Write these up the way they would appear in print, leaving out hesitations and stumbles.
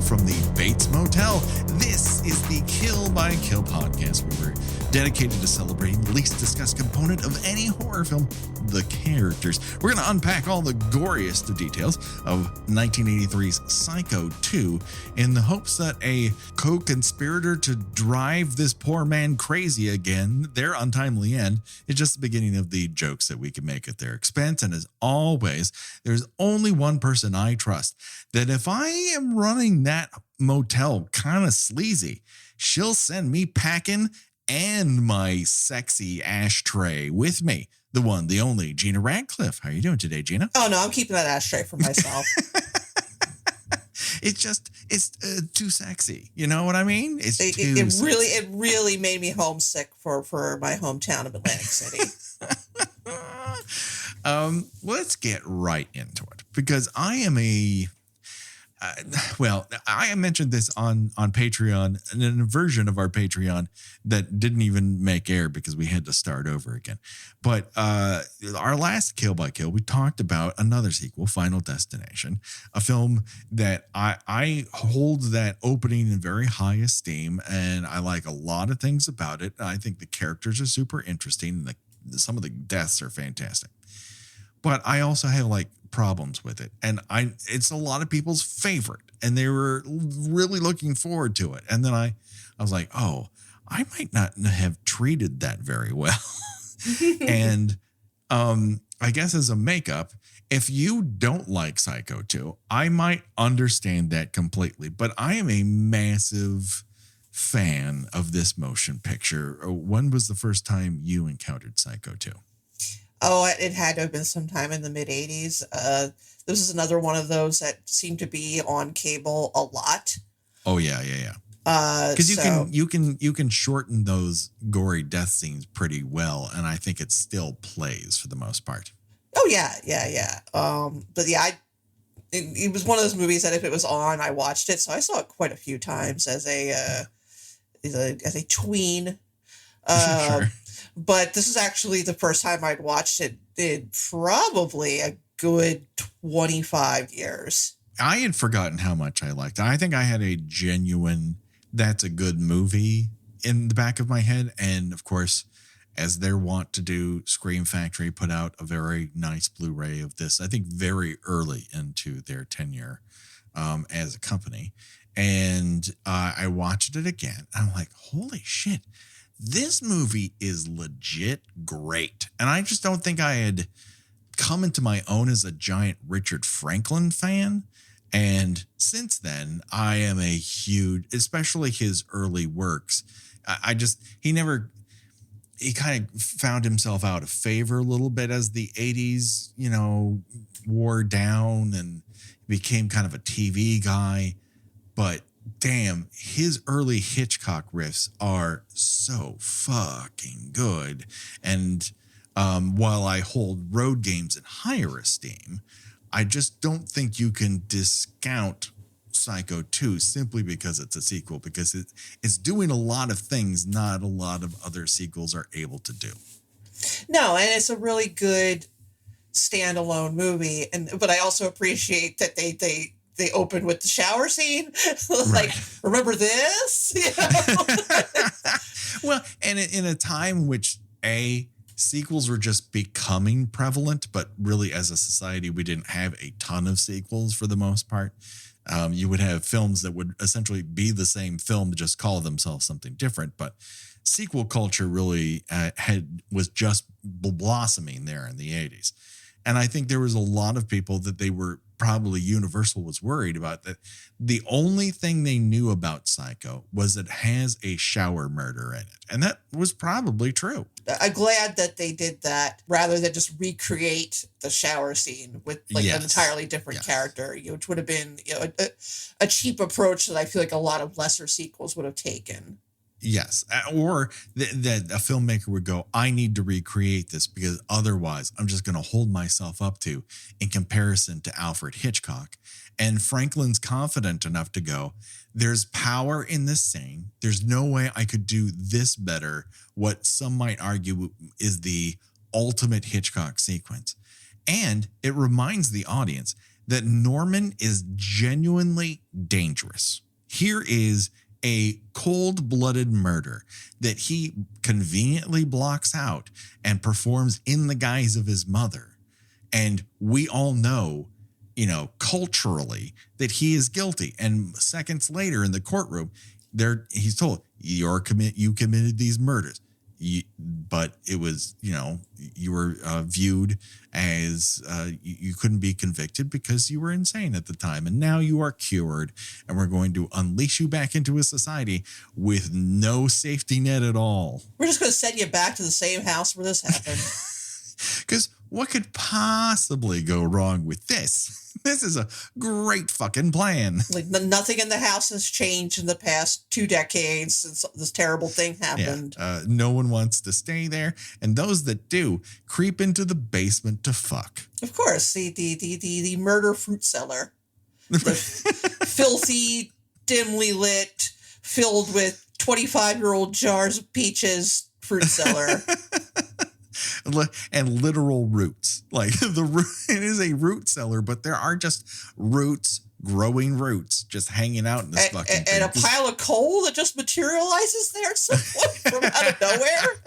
from the Bates Motel. This is the Kill by Kill podcast, where we're dedicated to celebrating the least discussed component of any horror film, the characters. We're going to unpack all the goriest of details of 1983's Psycho 2 in the hopes that a co-conspirator to drive this poor man crazy again, their untimely end, is just the beginning of the jokes that we can make at their expense. And as always, there's only one person I trust, that if I am running that motel kind of sleazy, she'll send me packing and my sexy ashtray with me. The one, the only, Gina Radcliffe. How are you doing today, Gina? Oh, no, I'm keeping that ashtray for myself. It's too sexy. You know what I mean? It really made me homesick for my hometown of Atlantic City. Let's get right into it, because I am I mentioned this on Patreon, and in a version of our Patreon that didn't even make air because we had to start over again. But our last Kill by Kill, we talked about another sequel, Final Destination, a film that I hold that opening in very high esteem, and I like a lot of things about it. I think the characters are super interesting, and some of the deaths are fantastic. But I also have problems with it, and it's a lot of people's favorite, and they were really looking forward to it. And then I was like, oh, I might not have treated that very well. And I guess as a makeup, if you don't like Psycho 2, I might understand that completely, but I am a massive fan of this motion picture. When was the first time you encountered Psycho 2? Oh, it had to have been sometime in the mid-'80s. This is another one of those that seemed to be on cable a lot. Oh, yeah. Because you can shorten those gory death scenes pretty well, and I think it still plays for the most part. Oh, yeah. But yeah, it was one of those movies that if it was on, I watched it. So I saw it quite a few times as a tween. Sure. But this is actually the first time I'd watched it in probably a good 25 years. I had forgotten how much I liked it. I think I had a genuine, that's a good movie in the back of my head. And of course, as they're wont to do, Scream Factory put out a very nice Blu-ray of this, I think very early into their tenure as a company. And I watched it again. And I'm like, holy shit. This movie is legit great. And I just don't think I had come into my own as a giant Richard Franklin fan. And since then, I am a huge, especially his early works. He kind of found himself out of favor a little bit as the 80s, wore down, and became kind of a TV guy. But damn, his early Hitchcock riffs are so fucking good. And while I hold Road Games in higher esteem, I just don't think you can discount Psycho 2 simply because it's a sequel, because it's doing a lot of things not a lot of other sequels are able to do. No, and it's a really good standalone movie. But I also appreciate that they open with the shower scene. Remember this? Well, and in a time in which sequels were just becoming prevalent, but really as a society, we didn't have a ton of sequels for the most part. You would have films that would essentially be the same film, just call themselves something different. But sequel culture really was just blossoming there in the 80s. And I think there was a lot of people that they were probably Universal was worried about, that the only thing they knew about Psycho was it has a shower murder in it. And that was probably true. I'm glad that they did that rather than just recreate the shower scene with an entirely different character, which would have been a cheap approach that I feel like a lot of lesser sequels would have taken. Yes. Or that a filmmaker would go, I need to recreate this because otherwise I'm just going to hold myself up to in comparison to Alfred Hitchcock. And Franklin's confident enough to go, there's power in this scene. There's no way I could do this better. What some might argue is the ultimate Hitchcock sequence. And it reminds the audience that Norman is genuinely dangerous. Here is a cold-blooded murder that he conveniently blocks out and performs in the guise of his mother. And we all know, culturally, that he is guilty. And seconds later in the courtroom, he's told, you committed these murders. But it was, you were viewed as you couldn't be convicted because you were insane at the time. And now you are cured, and we're going to unleash you back into a society with no safety net at all. We're just going to send you back to the same house where this happened. Because what could possibly go wrong with this? This is a great fucking plan. Like nothing in the house has changed in the past 2 decades since this terrible thing happened. Yeah, no one wants to stay there, and those that do creep into the basement to fuck. Of course, the murder fruit cellar, the filthy, dimly lit, filled with 25-year-old jars of peaches fruit cellar. And literal roots. Like it is a root cellar, but there are just growing roots just hanging out in this fucking thing. And a pile of coal that just materializes there at some point from out of nowhere.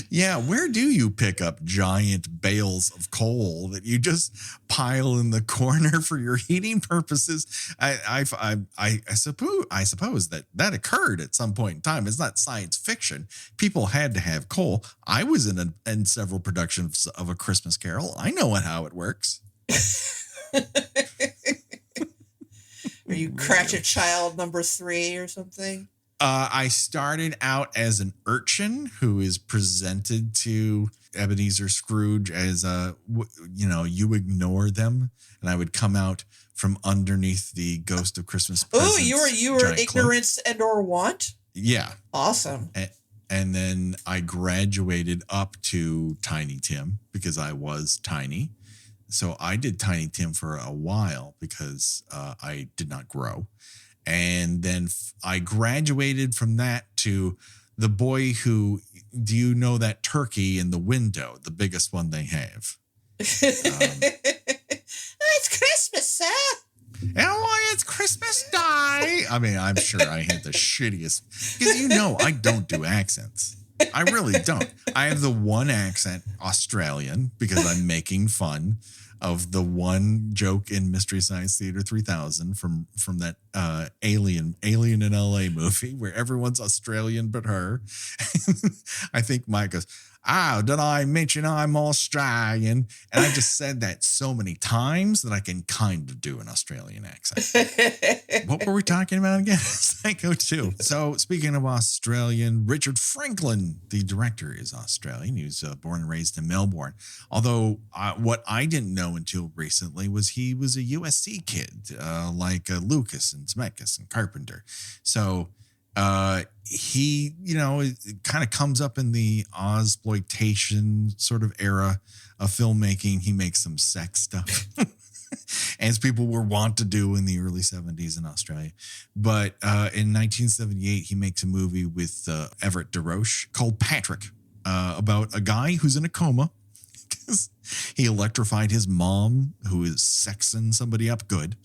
Yeah, where do you pick up giant bales of coal that you just pile in the corner for your heating purposes? I suppose that occurred at some point in time. It's not science fiction. People had to have coal. I was in several productions of A Christmas Carol. I know how it works. Are you Cratchit Child number 3 or something? I started out as an urchin who is presented to Ebenezer Scrooge as you ignore them, and I would come out from underneath the Ghost of Christmas Present. Oh, you were ignorance and or want? Yeah. Awesome. And then I graduated up to Tiny Tim because I was tiny. So I did Tiny Tim for a while because I did not grow. And then I graduated from that to the boy who, do you know that turkey in the window, the biggest one they have? It's Christmas, sir. Oh, it's Christmas Day. I mean, I'm sure I had the shittiest, because I don't do accents. I really don't. I have the one accent, Australian, because I'm making fun of the one joke in Mystery Science Theater 3000 from that Alien in LA movie where everyone's Australian but her. I think Mike goes, did I mention I'm Australian? And I just said that so many times that I can kind of do an Australian accent. What were we talking about again? Psycho 2. So speaking of Australian, Richard Franklin, the director, is Australian. He was born and raised in Melbourne. Although what I didn't know until recently was he was a USC kid, like Lucas and Zemeckis and Carpenter. So he, it kind of comes up in the Ozploitation sort of era of filmmaking. He makes some sex stuff, as people were wont to do in the early 70s in Australia. But in 1978, he makes a movie with Everett DeRoche called Patrick, about a guy who's in a coma because he electrified his mom, who is sexing somebody up good.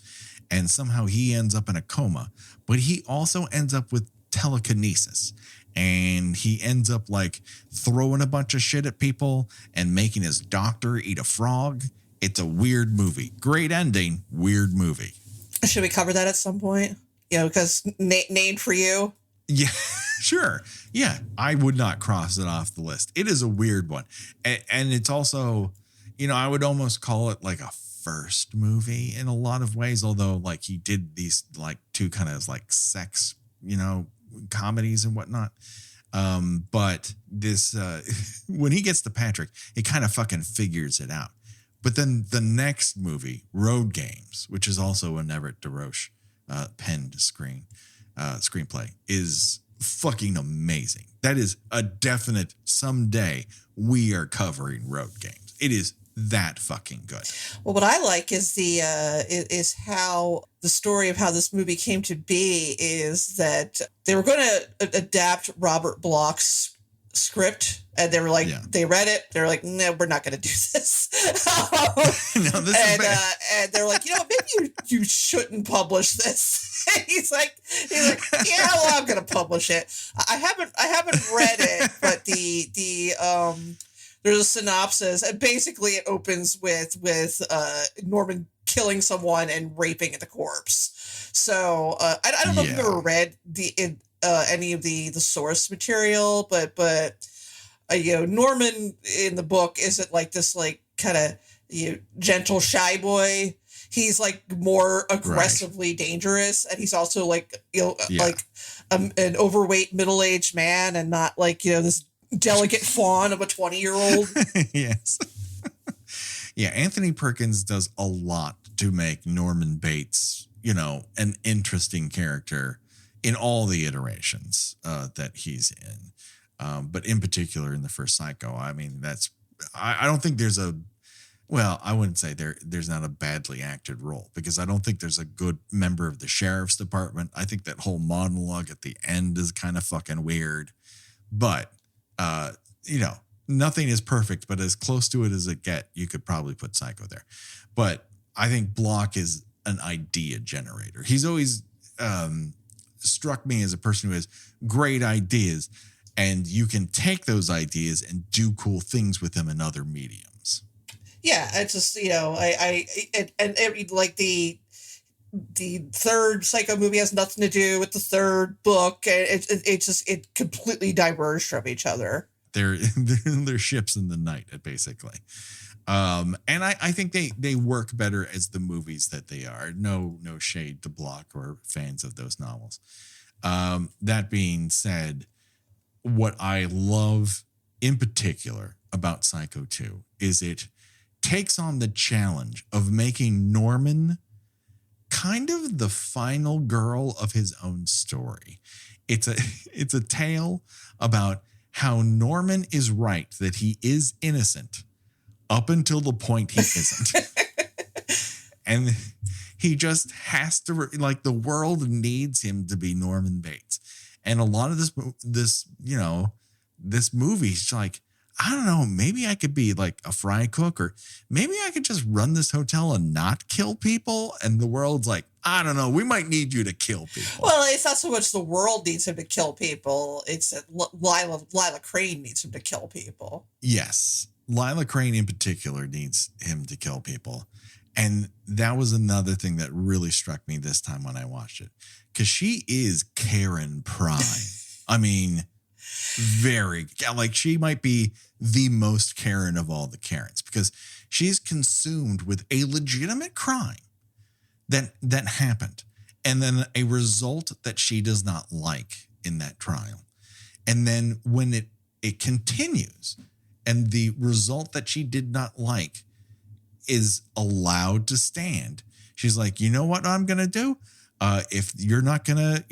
And somehow he ends up in a coma. But he also ends up with telekinesis. And he ends up like throwing a bunch of shit at people and making his doctor eat a frog. It's a weird movie. Great ending, weird movie. Should we cover that at some point? Because named for you? Yeah, sure. Yeah, I would not cross it off the list. It is a weird one. And it's also, I would almost call it like a first movie in a lot of ways, although like he did these like 2 kind of like sex, comedies and whatnot. But this, when he gets to Patrick, he kind of fucking figures it out. But then the next movie, Road Games, which is also an Everett DeRoche penned screenplay, is fucking amazing. That is a definite someday we are covering Road Games. It is that fucking good. Well, what I like is is how the story of how this movie came to be is that they were going to adapt Robert Bloch's script And they were like, they read it. They're like, no, we're not going to do this. No, this is bad. And they're like, maybe you shouldn't publish this. He's like, yeah, well, I'm going to publish it. I haven't read it, but there's a synopsis, and basically it opens with Norman killing someone and raping the corpse. So I don't know if you've ever read any of the source material, but Norman in the book isn't like this kind of gentle shy boy. He's like more aggressively dangerous, and he's also like an overweight middle-aged man, and not like this delicate fawn of a 20-year-old. Yes. Yeah, Anthony Perkins does a lot to make Norman Bates, an interesting character in all the iterations that he's in. But in particular in the first Psycho, I mean, I don't think there's I wouldn't say there's not a badly acted role, because I don't think there's a good member of the sheriff's department. I think that whole monologue at the end is kind of fucking weird, but nothing is perfect, but as close to it as it get, you could probably put Psycho there. But I think Block is an idea generator. He's always struck me as a person who has great ideas, and you can take those ideas and do cool things with them in other mediums. Yeah, it's just the third Psycho movie has nothing to do with the third book. It completely diverged from each other. They're ships in the night, basically. And I think they work better as the movies that they are. No shade to Block or fans of those novels. That being said, what I love in particular about Psycho 2 is it takes on the challenge of making Norman kind of the final girl of his own story. It's a tale about how Norman is right, that he is innocent up until the point he isn't. And he just has to, the world needs him to be Norman Bates. And a lot of this movie's like, I don't know, maybe I could be like a fry cook, or maybe I could just run this hotel and not kill people. And the world's like, I don't know, we might need you to kill people. Well, it's not so much the world needs him to kill people. It's that Lila Crane needs him to kill people. Yes. Lila Crane in particular needs him to kill people. And that was another thing that really struck me this time when I watched it. Because she is Karen Prime. I mean, she might be the most Karen of all the Karens, because she's consumed with a legitimate crime that happened, and then a result that she does not like in that trial. And then when it continues and the result that she did not like is allowed to stand, she's like, you know what I'm going to do? If you're not going to,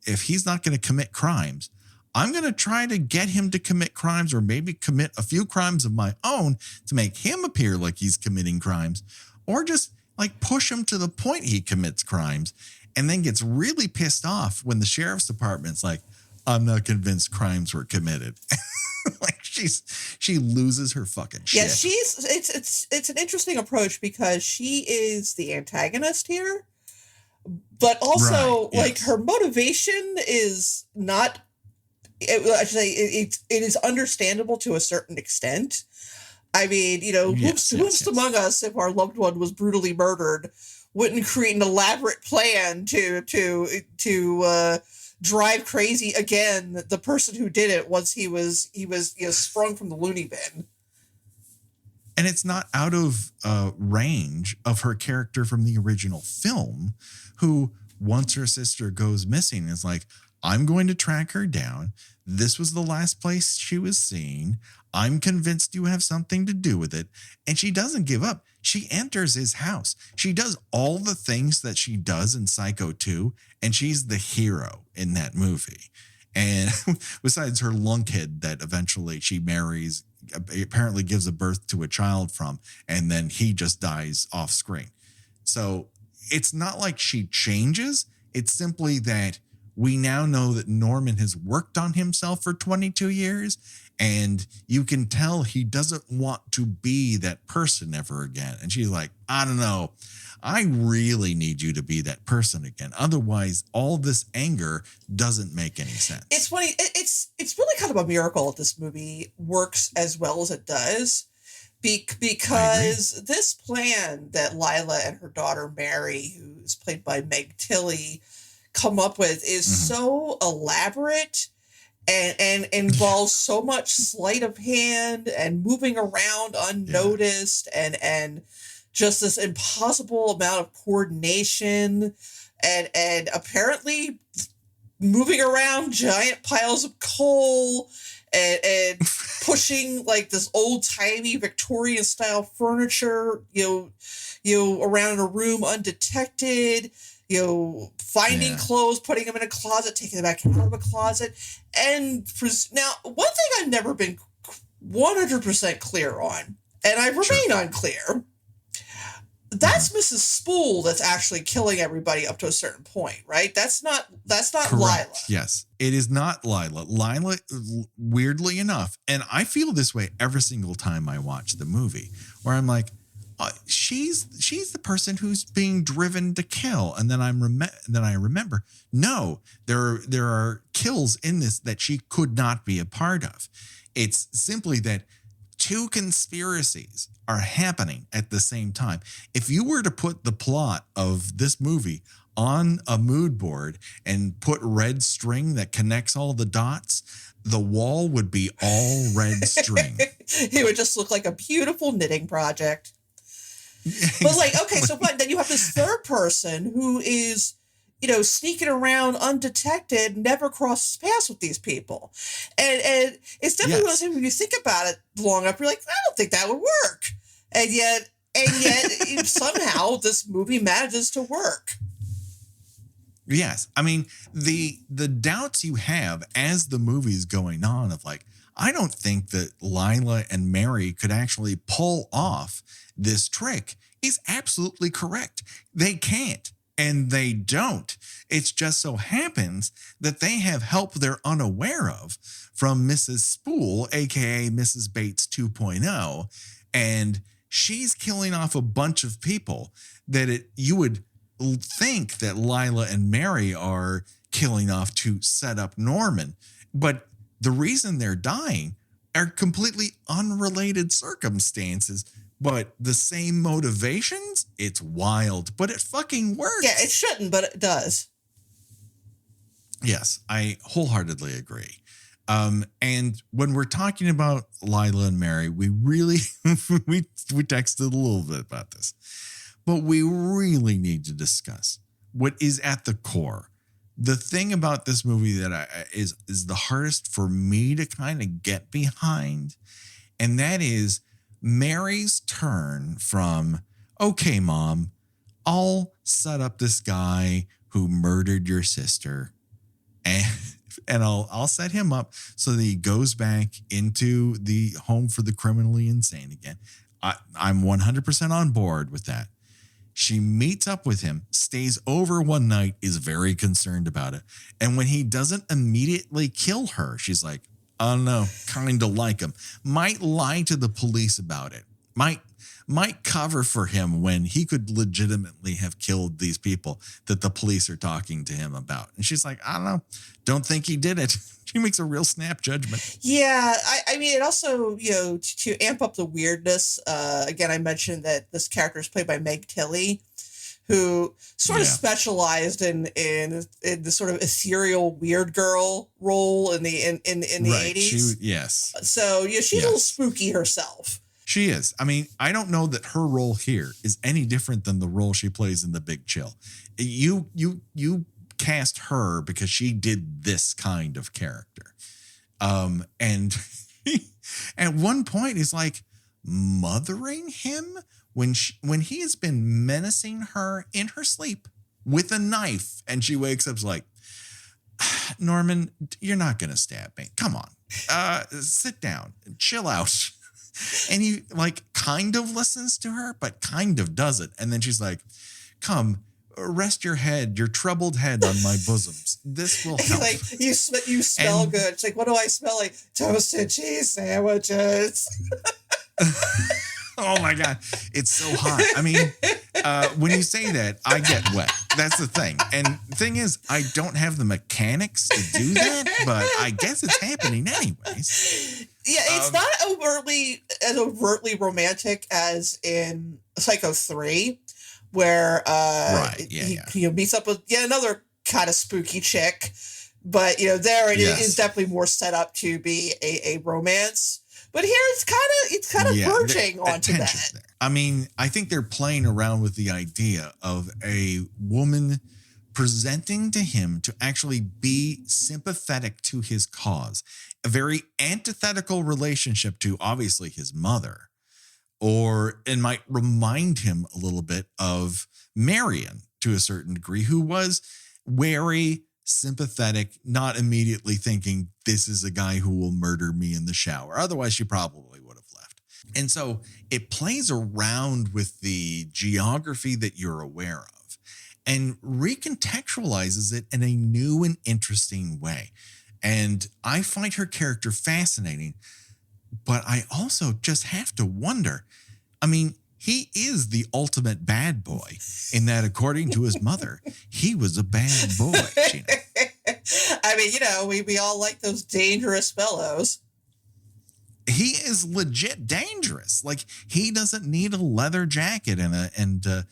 if he's not going to commit crimes, I'm going to try to get him to commit crimes, or maybe commit a few crimes of my own to make him appear like he's committing crimes, or just push him to the point he commits crimes, and then gets really pissed off when the sheriff's department's like, I'm not convinced crimes were committed. She loses her fucking shit. Yeah, it's an interesting approach, because she is the antagonist here, but also her motivation is not. It is understandable to a certain extent. I mean, who's among us, if our loved one was brutally murdered, wouldn't create an elaborate plan to drive crazy again the person who did it once he was sprung from the loony bin. And it's not out of range of her character from the original film, who once her sister goes missing is like, I'm going to track her down. This was the last place she was seen. I'm convinced you have something to do with it. And she doesn't give up. She enters his house. She does all the things that she does in Psycho 2, and she's the hero in that movie. And besides her lunkhead that eventually she marries, apparently gives a birth to a child from, and then he just dies off screen. So it's not like she changes. It's simply that we now know that Norman has worked on himself for 22 years, and you can tell he doesn't want to be that person ever again. And she's like, I don't know. I really need you to be that person again. Otherwise, all this anger doesn't make any sense. It's funny. It's really kind of a miracle that this movie works as well as it does. Because this plan that Lila and her daughter Mary, who's played by Meg Tilly, come up with is so elaborate and involves so much sleight of hand and moving around unnoticed and just this impossible amount of coordination and apparently moving around giant piles of coal and pushing like this old-timey Victorian style furniture, around in a room undetected, finding clothes, putting them in a closet, taking them back out of a closet. And now, one thing I've never been 100% clear on, and I remain unclear, that's Mrs. Spool that's actually killing everybody up to a certain point, right? That's not Correct. Lila. Yes, it is not Lila. Lila, weirdly enough, and I feel this way every single time I watch the movie, where I'm like, she's the person who's being driven to kill, and then I remember, no, there are kills in this that she could not be a part of. It's simply that two conspiracies are happening at the same time. If you were to put the plot of this movie on a mood board and put red string that connects all the dots, the wall would be all red string. It would just look like a beautiful knitting project. But but then you have this third person who is, sneaking around undetected, never crosses paths with these people. And it's definitely one of those things when you think about it long enough, you're like, I don't think that would work. And yet somehow this movie manages to work. Yes. I mean, the doubts you have as the movie's going on of like, I don't think that Lila and Mary could actually pull off this trick is absolutely correct. They can't. And they don't. It just so happens that they have help they're unaware of from Mrs. Spool, aka Mrs. Bates 2.0, and she's killing off a bunch of people that you would think that Lila and Mary are killing off to set up Norman, but the reason they're dying are completely unrelated circumstances. But the same motivations, it's wild, but it fucking works. Yeah, it shouldn't, but it does. Yes, I wholeheartedly agree. And when we're talking about Lila and Mary, we really, we texted a little bit about this, but we really need to discuss what is at the core. The thing about this movie that is the hardest for me to kind of get behind, and that is Mary's turn from, okay, Mom, I'll set up this guy who murdered your sister and I'll set him up so that he goes back into the home for the criminally insane again. I'm 100% on board with that. She meets up with him, stays over one night, is very concerned about it. And when he doesn't immediately kill her, she's like, I don't know, kind of like him. Might lie to the police about it. Might cover for him when he could legitimately have killed these people that the police are talking to him about. And she's like, I don't know. Don't think he did it. She makes a real snap judgment. Yeah. I mean, it also, to amp up the weirdness, again, I mentioned that this character is played by Meg Tilly, who sort of specialized in the sort of ethereal weird girl role in the 80s. Yes. So she's a little spooky herself. She is. I mean, I don't know that her role here is any different than the role she plays in The Big Chill. You cast her because she did this kind of character. And at one point is like mothering him when he has been menacing her in her sleep with a knife, and she wakes up like, Norman, you're not going to stab me. Come on. Sit down and chill out. And he like kind of listens to her, but kind of doesn't. And then she's like, come, rest your head, your troubled head on my bosoms. This will help. Like you smell good. It's like, what do I smell like? Toasted cheese sandwiches. Oh my God. It's so hot. I mean, when you say that, I get wet. That's the thing. And the thing is, I don't have the mechanics to do that, but I guess it's happening anyways. Yeah, it's not as overtly romantic as in Psycho 3, where he meets up with another kind of spooky chick. But, there it is definitely more set up to be a romance. But here it's kind of verging onto that. There. I mean, I think they're playing around with the idea of a woman presenting to him to actually be sympathetic to his cause. A very antithetical relationship to obviously his mother. Or it might remind him a little bit of Marion to a certain degree, who was wary, sympathetic, not immediately thinking this is a guy who will murder me in the shower. Otherwise, she probably would have left. And so it plays around with the geography that you're aware of and recontextualizes it in a new and interesting way. And I find her character fascinating, but I also just have to wonder, I mean, he is the ultimate bad boy in that, according to his mother, he was a bad boy. I mean, we all like those dangerous fellows. He is legit dangerous. Like, he doesn't need a leather jacket and a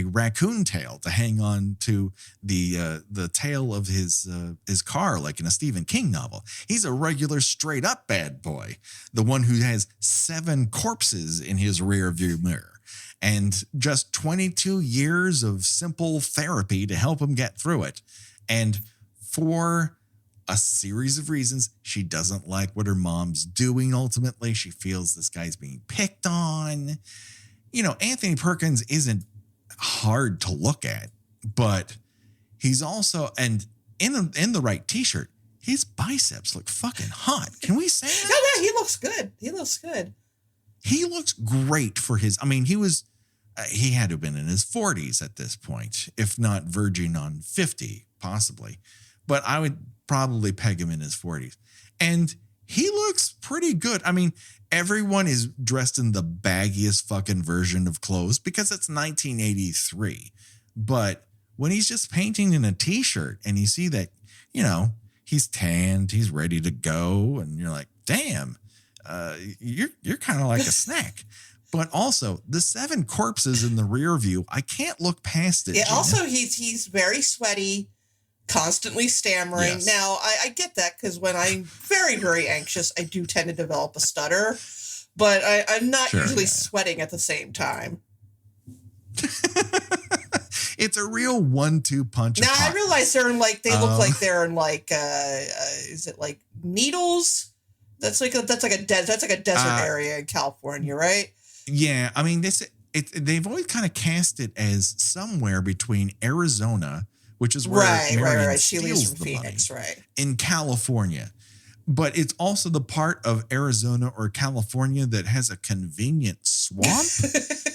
raccoon tail to hang on to the tail of his car, like in a Stephen King novel. He's a regular straight up bad boy, the one who has 7 corpses in his rear view mirror and just 22 years of simple therapy to help him get through it. And for a series of reasons, she doesn't like what her mom's doing. Ultimately, she feels this guy's being picked on. Anthony Perkins isn't hard to look at, but he's also, and in the right t-shirt, his biceps look fucking hot. Can we say that? Yeah, he looks good. He looks great for his, he had to have been in his 40s at this point, if not verging on 50, possibly. But I would probably peg him in his 40s. And he looks pretty good. I mean, everyone is dressed in the baggiest fucking version of clothes because it's 1983. But when he's just painting in a t-shirt and you see that, he's tanned, he's ready to go, and you're like, damn, you're kind of like a snack. But also, the 7 corpses in the rear view, I can't look past it. Yeah, also, he's very sweaty, constantly stammering. Yes. Now, I get that because when I'm very, very anxious, I do tend to develop a stutter, but I'm not usually sweating at the same time. It's a real 1-2 punch. Now, I realize they look like they're in is it like needles? That's like a desert area in California, right? Yeah, I mean, they've always kind of cast it as somewhere between Arizona, which is where Marion steals the Phoenix, money, in California. But it's also the part of Arizona or California that has a convenient swamp.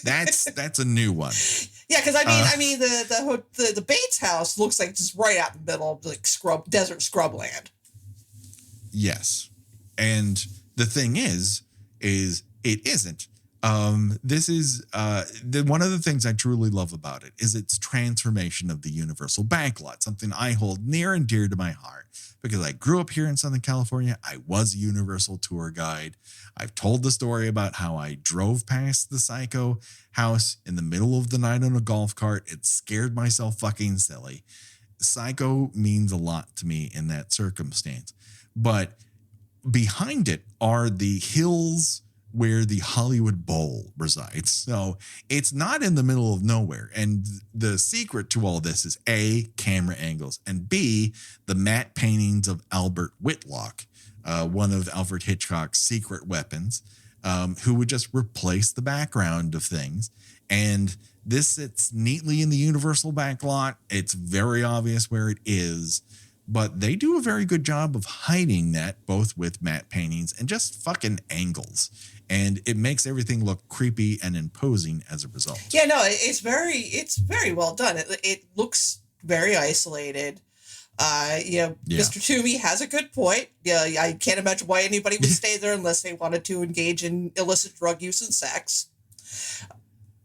That's a new one. Yeah, because I mean the Bates house looks like just right out in the middle of like desert scrubland. Yes, and the thing is it isn't. This is one of the things I truly love about it is its transformation of the universal backlot, something I hold near and dear to my heart because I grew up here in Southern California. I was a Universal tour guide. I've told the story about how I drove past the Psycho house in the middle of the night on a golf cart. It scared myself fucking silly. Psycho means a lot to me in that circumstance, but behind it are the hills where the Hollywood Bowl resides. So it's not in the middle of nowhere. And the secret to all this is A, camera angles, and B, the matte paintings of Albert Whitlock, one of Alfred Hitchcock's secret weapons, who would just replace the background of things. And this sits neatly in the universal backlot. It's very obvious where it is. But they do a very good job of hiding that, both with matte paintings and just fucking angles. And it makes everything look creepy and imposing as a result. Yeah, no, it's very well done. It looks very isolated. Mr. Toomey has a good point. Yeah, I can't imagine why anybody would stay there unless they wanted to engage in illicit drug use and sex.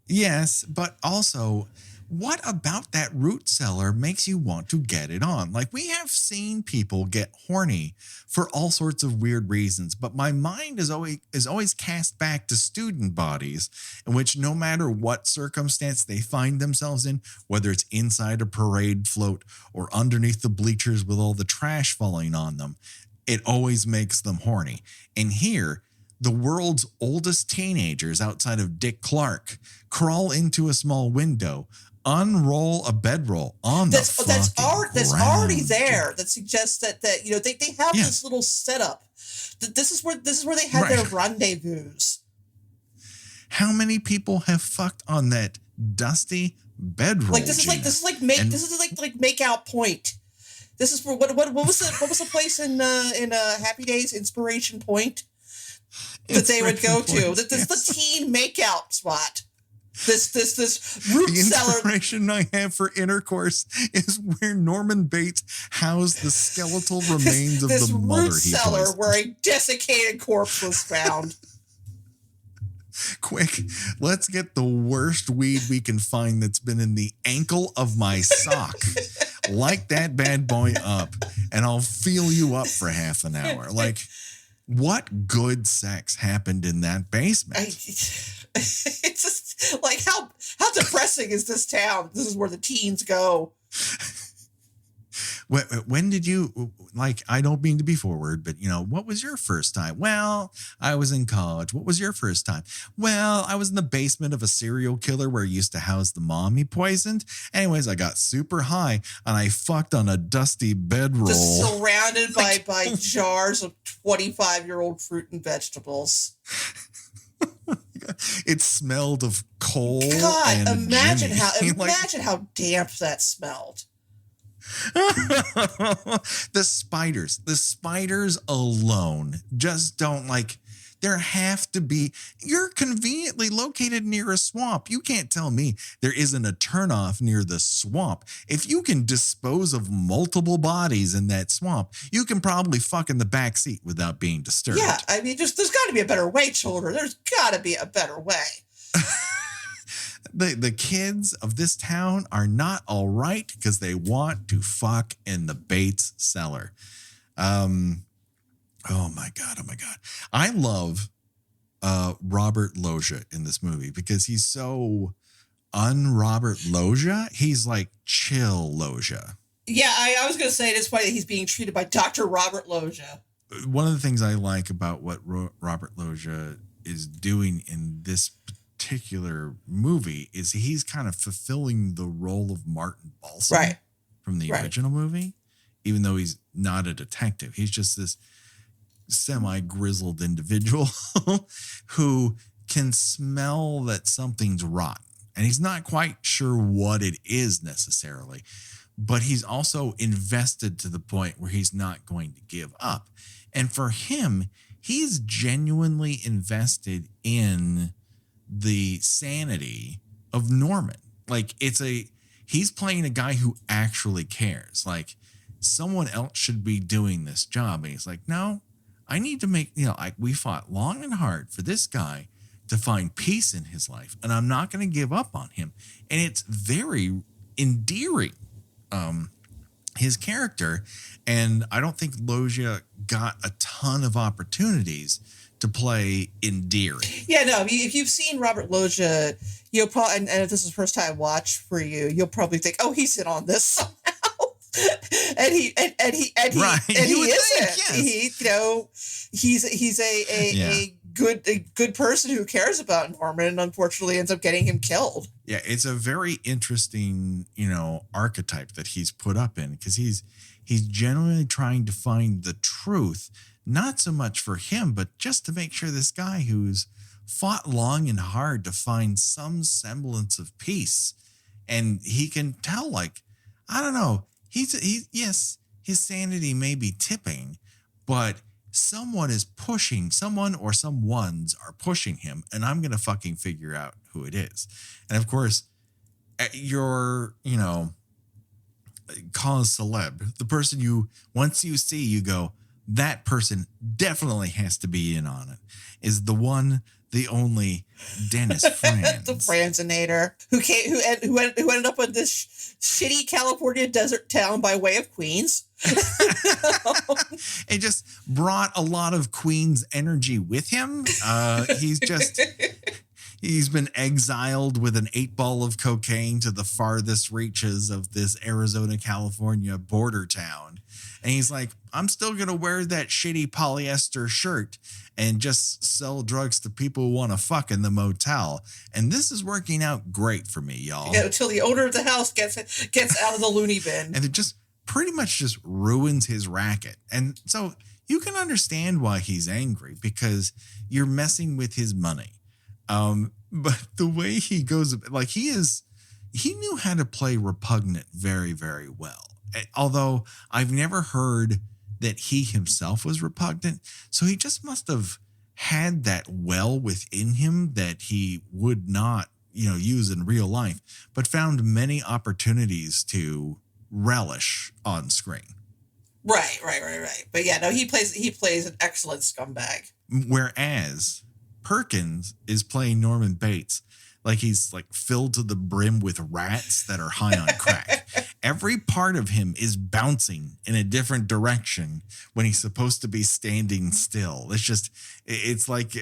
Yes, but also, what about that root cellar makes you want to get it on? Like, we have seen people get horny for all sorts of weird reasons, but my mind is always cast back to student bodies in which no matter what circumstance they find themselves in, whether it's inside a parade float or underneath the bleachers with all the trash falling on them, it always makes them horny. And here, the world's oldest teenagers outside of Dick Clark crawl into a small window, unroll a bedroll on that's already there. That suggests that they have this little setup. This is where they had their rendezvous. How many people have fucked on that dusty bedroll? Like this is like make out point. This is for what was the place in Happy Days, Inspiration Point, that they would go to? This is the teen makeout spot. This root cellar. The inspiration I have for intercourse is where Norman Bates housed the skeletal remains of the mother he poisoned. This root cellar where a desiccated corpse was found. Quick, let's get the worst weed we can find that's been in the ankle of my sock. Light that bad boy up, and I'll feel you up for half an hour. Like, what good sex happened in that basement? It's just like how depressing is this town? This is where the teens go. When did you, like, I don't mean to be forward, but, what was your first time? Well, I was in college. What was your first time? Well, I was in the basement of a serial killer where he used to house the mom he poisoned. Anyways, I got super high and I fucked on a dusty bedroll. Just surrounded by jars of 25-year-old fruit and vegetables. It smelled of coal. God, and imagine Jimmy. how damp that smelled. The spiders alone just don't, like, there have to be, you're conveniently located near a swamp. You can't tell me there isn't a turnoff near the swamp. If you can dispose of multiple bodies in that swamp, you can probably fuck in the back seat without being disturbed. Yeah, I mean, there's got to be a better way, children. There's got to be a better way. The kids of this town are not all right because they want to fuck in the Bates cellar. Oh my God. I love Robert Loggia in this movie because he's so un-Robert Loggia. He's like chill Loggia. Yeah, I was going to say it's funny that he's being treated by Dr. Robert Loggia. One of the things I like about what Robert Loggia is doing in this particular movie is he's kind of fulfilling the role of Martin Balsam from the original movie, even though he's not a detective. He's just this semi-grizzled individual who can smell that something's rotten. And he's not quite sure what it is necessarily, but he's also invested to the point where he's not going to give up. And for him, he's genuinely invested in the sanity of Norman. Like, he's playing a guy who actually cares. Like, someone else should be doing this job. And he's like, no, I need to make, we fought long and hard for this guy to find peace in his life, and I'm not going to give up on him. And it's very endearing, his character. And I don't think Loggia got a ton of opportunities to play endearing. Yeah, no, if you've seen Robert Loggia, you'll probably, and if this is the first time watch for you, you'll probably think, oh, he's in on this somehow. and he isn't. Yes. He's a good person who cares about Norman, and unfortunately ends up getting him killed. Yeah, it's a very interesting, archetype that he's put up in, because he's genuinely trying to find the truth, not so much for him, but just to make sure this guy who's fought long and hard to find some semblance of peace, and he can tell, like, I don't know, he's his sanity may be tipping, but someone or someones are pushing him, and I'm going to fucking figure out who it is. And of course, your, cause celeb, the person once you see, you go, that person definitely has to be in on it, is the one, the only Dennis Franz. The Franzinator, who ended up in this shitty California desert town by way of Queens. It just brought a lot of Queen's energy with him. He's been exiled with an 8-ball of cocaine to the farthest reaches of this Arizona, California border town. And he's like, I'm still going to wear that shitty polyester shirt and just sell drugs to people who want to fuck in the motel. And this is working out great for me, y'all. Yeah, until the owner of the house gets out of the loony bin. And it just pretty much just ruins his racket. And so you can understand why he's angry, because you're messing with his money. But the way he goes, like he knew how to play repugnant very, very well. Although I've never heard that he himself was repugnant. So he just must have had that well within him that he would not, use in real life, but found many opportunities to relish on screen. Right. But yeah, no, he plays an excellent scumbag. Whereas Perkins is playing Norman Bates like he's like filled to the brim with rats that are high on crack. Every part of him is bouncing in a different direction when he's supposed to be standing still. It's like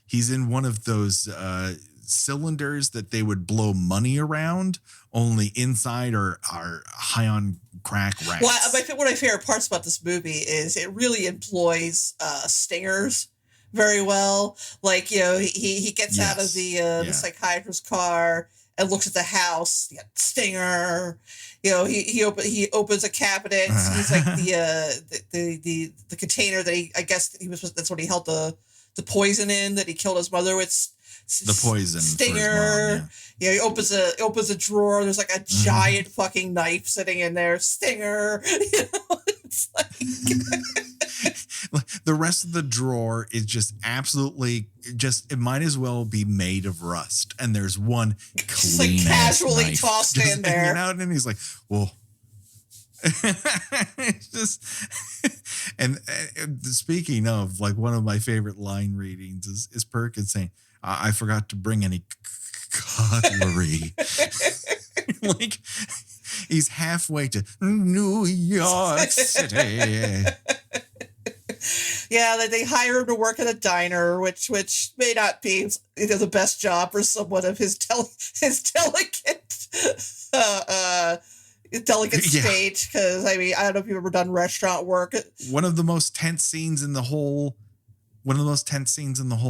he's in one of those cylinders that they would blow money around, only inside are high on crack rats. Well, one of my favorite parts about this movie is it really employs stingers very well. Like, he gets out of the psychiatrist's car and looks at the house. You got stinger. He opens a cabinet. He's like the container that that's what he held the poison in that he killed his mother with. The poison stinger. For his mom, yeah. He opens a drawer. There's like a giant fucking knife sitting in there. Stinger. It's like the rest of the drawer is just absolutely it might as well be made of rust. And there's one clean like casually knife tossed just in there. Out, and he's like, well. It's just, and speaking of, like, one of my favorite line readings is Perkins saying, I forgot to bring any cutlery. Like, he's halfway to New York City. Yeah, they hire him to work at a diner, which may not be the best job for someone of his delicate state. Because I don't know if you've ever done restaurant work. One of the most tense scenes in the whole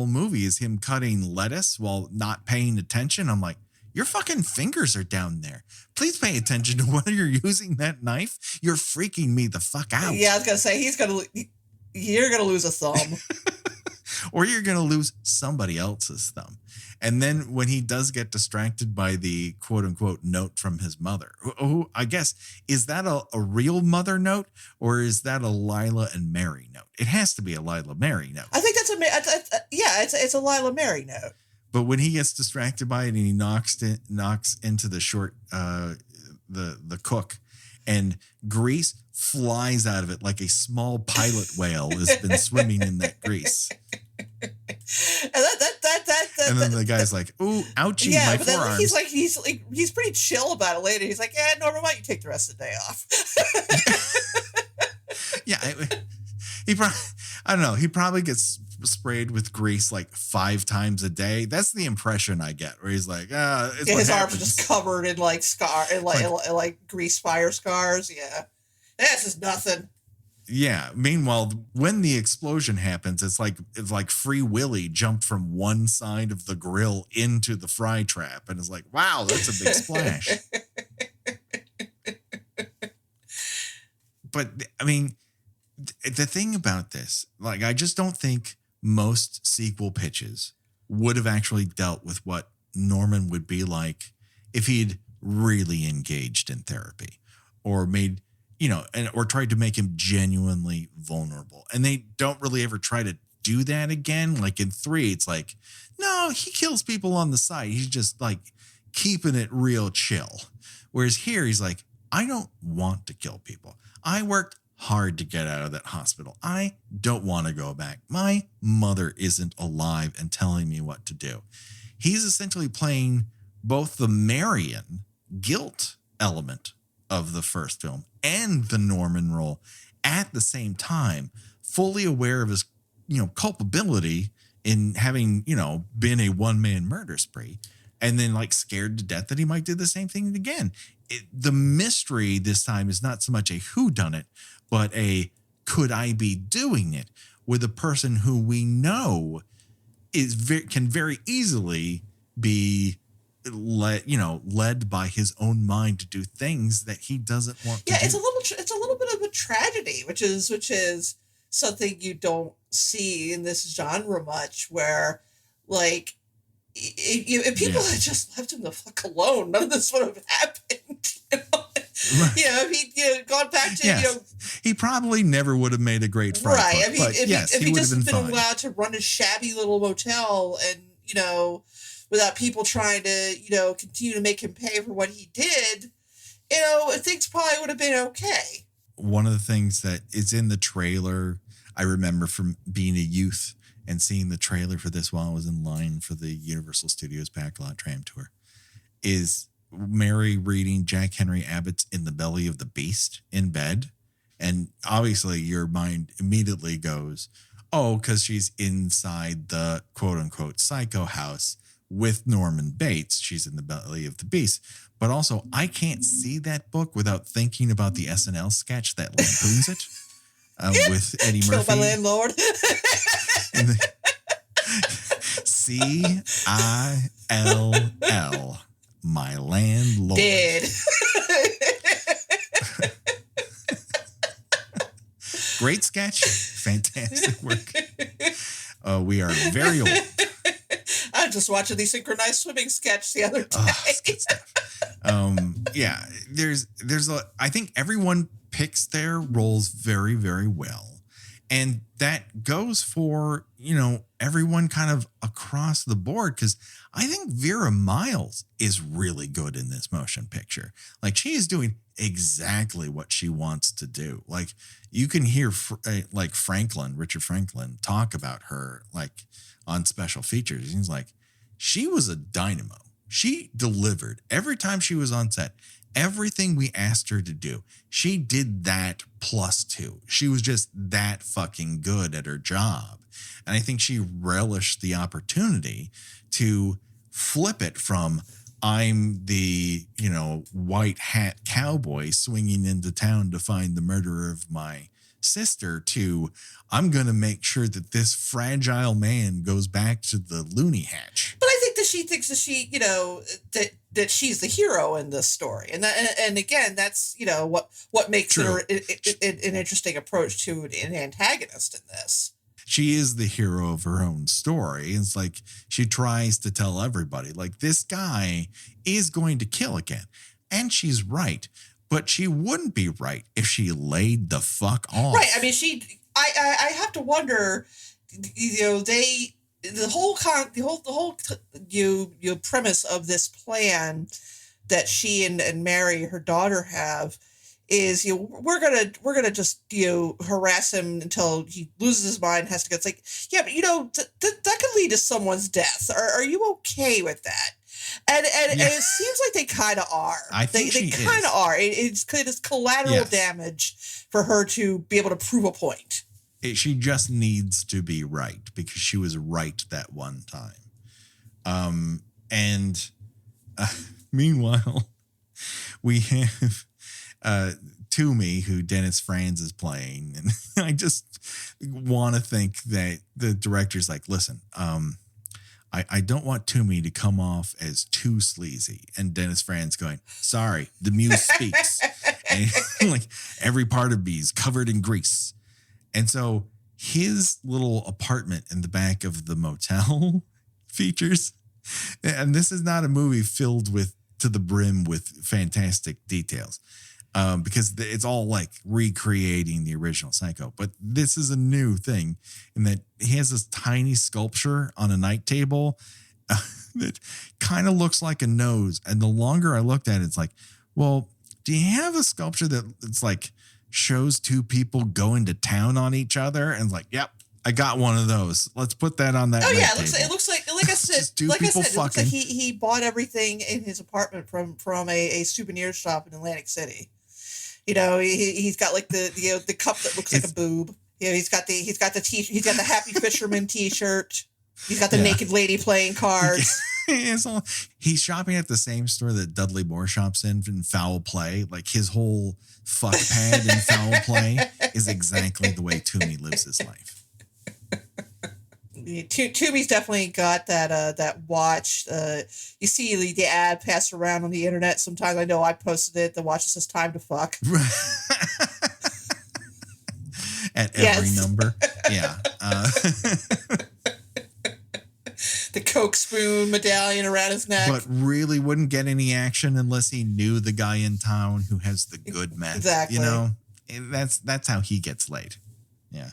movie is him cutting lettuce while not paying attention. I'm like, your fucking fingers are down there. Please pay attention to whether you're using that knife. You're freaking me the fuck out. Yeah, I was gonna say you're gonna lose a thumb. Or you're going to lose somebody else's thumb. And then when he does get distracted by the quote unquote note from his mother, who I guess, is that a real mother note, or is that a Lila and Mary note? It has to be a Lila Mary note. I think it's a Lila Mary note. But when he gets distracted by it and he knocks into the short, the cook, and grease flies out of it like a small pilot whale has been swimming in that grease. And then the guy's like, "Ooh, ouchie, my forearms." He's pretty chill about it later. He's like, "Yeah, Norman, why don't you take the rest of the day off?" Yeah, I don't know. He probably gets sprayed with grease like 5 times a day. That's the impression I get. Where he's like, his arms are just covered in like scar and like grease fire scars. Yeah, this is nothing. Yeah. Meanwhile, when the explosion happens, it's like Free Willy jumped from one side of the grill into the fry trap, and it's like, wow, that's a big splash. But I mean, the thing about this, like, I just don't think most sequel pitches would have actually dealt with what Norman would be like if he'd really engaged in therapy, or made, or tried to make him genuinely vulnerable. And they don't really ever try to do that again. Like in 3, it's like, no, he kills people on the side. He's just like keeping it real chill. Whereas here he's like, I don't want to kill people. I worked hard to get out of that hospital. I don't want to go back. My mother isn't alive and telling me what to do. He's essentially playing both the Marion guilt element of the first film and the Norman role at the same time, fully aware of his, culpability in having, been a one-man murder spree, and then like scared to death that he might do the same thing again. The mystery this time is not so much a whodunit, but a could I be doing it with a person who we know can very easily be led by his own mind to do things that he doesn't want to do. It's a little bit of a tragedy, which is something you don't see in this genre much, where like if people had just left him the fuck alone, none of this would have happened. Right. If he'd gone back to he probably never would have made a great fight. Right. If he just had been allowed to run his shabby little motel and without people trying to continue to make him pay for what he did, things probably would have been okay. One of the things that is in the trailer, I remember from being a youth and seeing the trailer for this while I was in line for the Universal Studios Backlot Tram Tour, is Mary reading Jack Henry Abbott's In the Belly of the Beast in bed. And obviously your mind immediately goes, oh, because she's inside the quote unquote psycho house with Norman Bates. She's in the belly of the beast. But also, I can't see that book without thinking about the SNL sketch that lampoons it with Eddie Murphy. Kill my landlord. C-I-L-L, my landlord. Dead. Great sketch. Fantastic work. We are very old. I was just watching the synchronized swimming sketch the other day. Oh, that's good stuff. I think everyone picks their roles very, very well. And that goes for, everyone kind of across the board. Because I think Vera Miles is really good in this motion picture. Like, she is doing exactly what she wants to do. Like, you can hear Richard Franklin talk about her, like, on special features. He's like, she was a dynamo. She delivered every time she was on set. Everything we asked her to do, she did that +2. She was just that fucking good at her job. And I think she relished the opportunity to flip it from I'm the, white hat cowboy swinging into town to find the murderer of my sister to I'm going to make sure that this fragile man goes back to the loony hatch. But I think that she thinks that she, that she's the hero in this story. And again, that's, what makes it an interesting approach to an antagonist in this. She is the hero of her own story. It's like she tries to tell everybody, like, this guy is going to kill again. And she's right. But she wouldn't be right if she laid the fuck off. Right. I mean, I have to wonder, the whole premise of this plan that she and Mary, her daughter, have is, we're gonna just harass him until he loses his mind, has to go. It's like, yeah, but that could lead to someone's death. Are you okay with that? And it seems like they kind of are. I think they kind of are. It's collateral damage for her to be able to prove a point. She just needs to be right because she was right that one time. Meanwhile, we have Toomey, who Dennis Franz is playing, and I just want to think that the director's like, listen, I don't want Toomey to come off as too sleazy. And Dennis Franz going, sorry, the muse speaks. And like every part of me is covered in grease. And so his little apartment in the back of the motel features, and this is not a movie filled with to the brim with fantastic details. because it's all like recreating the original Psycho. But this is a new thing in that he has this tiny sculpture on a night table that kind of looks like a nose. And the longer I looked at it, it's like, well, do you have a sculpture that it's like shows two people going to town on each other? And like, yep, I got one of those. Let's put that on that. Oh yeah, it looks like I said, it looks like he bought everything in his apartment from a souvenir shop in Atlantic City. You know, he's got like the cup that looks like a boob. You know, he's got the Happy Fisherman T-shirt. He's got the naked lady playing cards. He's shopping at the same store that Dudley Moore shops in Foul Play. Like his whole fuck pad in Foul Play is exactly the way Toomey lives his life. Toomey's definitely got that watch. You see the ad passed around on the internet sometimes. I know I posted it. The watch that says "Time to Fuck" at every number. Yeah. The Coke spoon medallion around his neck. But really wouldn't get any action unless he knew the guy in town who has the good meth. Exactly. You know, that's how he gets laid. Yeah.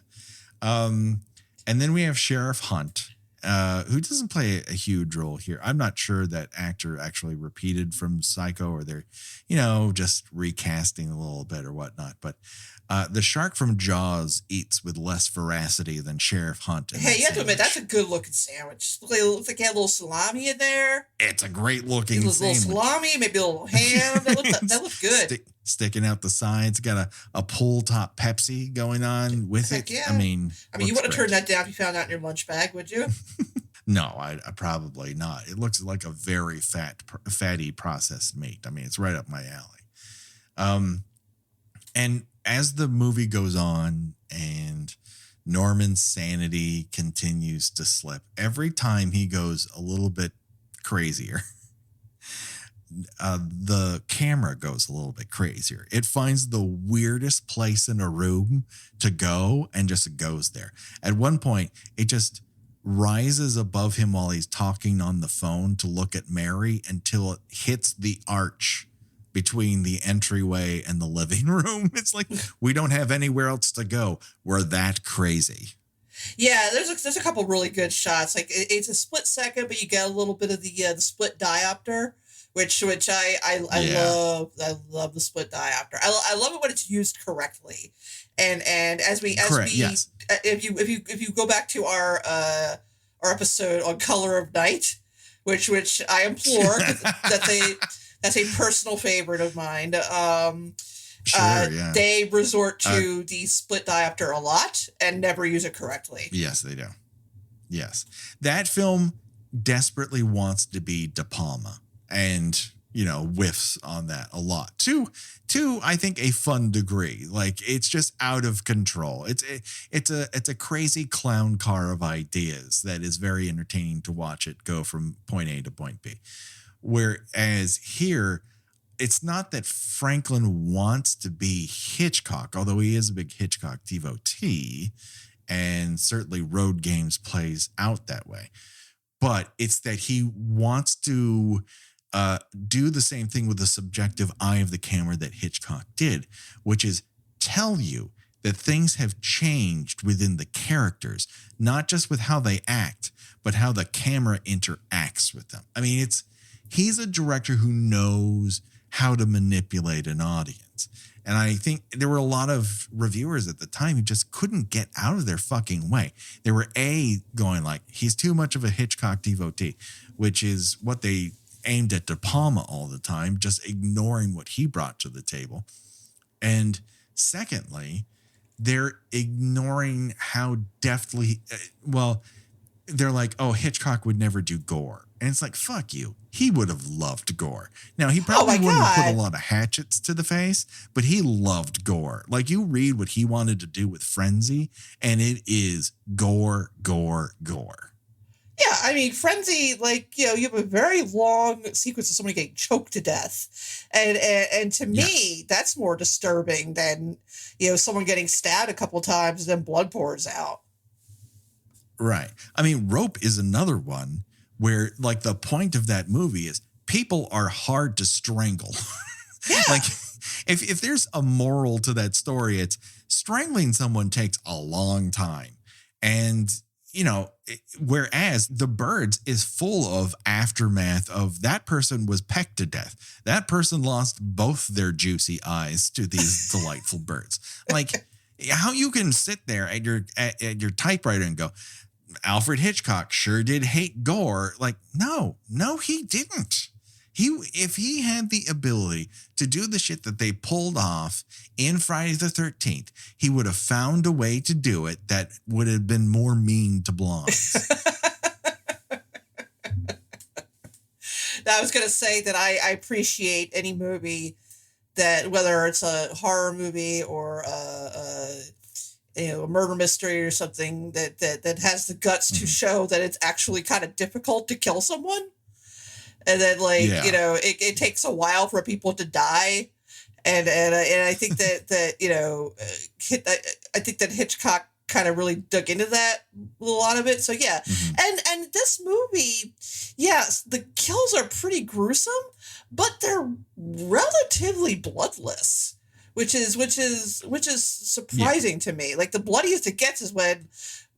And then we have Sheriff Hunt, who doesn't play a huge role here. I'm not sure that actor actually repeated from Psycho or they're, just recasting a little bit or whatnot. But the shark from Jaws eats with less veracity than Sheriff Hunt. Hey, you have to admit, that's a good looking sandwich. It looks like he had a little salami in there. It's a great looking sandwich. A little salami, maybe a little ham. That looked good. Sticking out the sides, got a pull top Pepsi going on with it. Yeah. I mean, you wouldn't turn that down if you found out in your lunch bag, would you? No, I probably not. It looks like a very fatty processed meat. I mean, it's right up my alley. And as the movie goes on and Norman's sanity continues to slip, every time he goes a little bit crazier, the camera goes a little bit crazier. It finds the weirdest place in a room to go and just goes there. At one point, it just rises above him while he's talking on the phone to look at Mary until it hits the arch between the entryway and the living room. It's like, we don't have anywhere else to go. We're that crazy. Yeah, there's a couple really good shots. Like it's a split second, but you get a little bit of the split diopter, which I love. I love the split diopter. I love it when it's used correctly. And yes. If you go back to our episode on Color of Night, which I implore, that's a personal favorite of mine. They resort to the split diopter a lot and never use it correctly. Yes, they do. Yes. That film desperately wants to be De Palma and, whiffs on that a lot. To I think a fun degree. Like it's just out of control. It's a crazy clown car of ideas that is very entertaining to watch it go from point A to point B. Whereas here, it's not that Franklin wants to be Hitchcock, although he is a big Hitchcock devotee, and certainly Road Games plays out that way. But it's that he wants to do the same thing with the subjective eye of the camera that Hitchcock did, which is tell you that things have changed within the characters, not just with how they act, but how the camera interacts with them. I mean, he's a director who knows how to manipulate an audience. And I think there were a lot of reviewers at the time who just couldn't get out of their fucking way. They were going like, he's too much of a Hitchcock devotee, which is what they aimed at De Palma all the time, just ignoring what he brought to the table. And secondly, they're ignoring how deftly, they're like, oh, Hitchcock would never do gore. And it's like, fuck you. He would have loved gore. Now, he probably wouldn't have put a lot of hatchets to the face, but he loved gore. Like, you read what he wanted to do with Frenzy, and it is gore, gore, gore. Yeah, I mean, Frenzy, you have a very long sequence of somebody getting choked to death. And to me, that's more disturbing than, someone getting stabbed a couple times and then blood pours out. Right. I mean, Rope is another one where the point of that movie is people are hard to strangle. Yeah. if there's a moral to that story, it's strangling someone takes a long time. And, whereas The Birds is full of aftermath of that person was pecked to death. That person lost both their juicy eyes to these delightful birds. Like, how you can sit there at your typewriter and go, Alfred Hitchcock sure did hate gore. Like, no, he didn't. If he had the ability to do the shit that they pulled off in Friday the 13th, he would have found a way to do it that would have been more mean to blondes. I was going to say that I appreciate any movie that, whether it's a horror movie or a murder mystery or something that has the guts to show that it's actually kind of difficult to kill someone. And then, it takes a while for people to die, and I think that I think that Hitchcock kind of really dug into that, a lot of it. So yeah, and this movie, yes, the kills are pretty gruesome, but they're relatively bloodless, which is surprising to me. Like, the bloodiest it gets is when,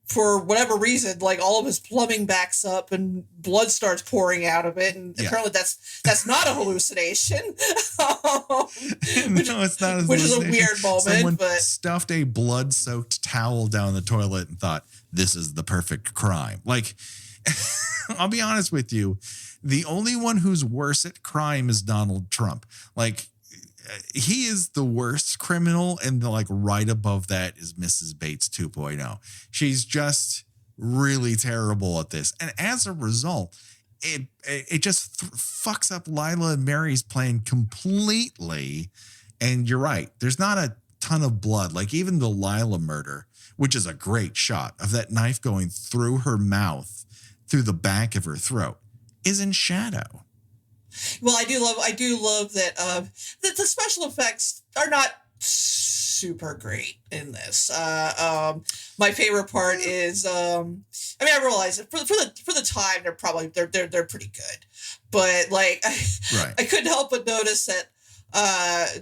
for whatever reason, like, all of his plumbing backs up and blood starts pouring out of it, and apparently that's not a hallucination. No, it's not. Which is a weird moment. Someone but stuffed a blood-soaked towel down the toilet and thought, "This is the perfect crime." Like, I'll be honest with you, the only one who's worse at crime is Donald Trump. Like, he is the worst criminal, and right above that is Mrs. Bates 2.0. She's just really terrible at this, and as a result, it just fucks up Lila and Mary's plan completely. And you're right, there's not a ton of blood. Like, even the Lila murder, which is a great shot of that knife going through her mouth, through the back of her throat, is in shadow. Well, I do love that the special effects are not super great in this. My favorite part is, I realize for the time they're pretty good, but I couldn't help but notice that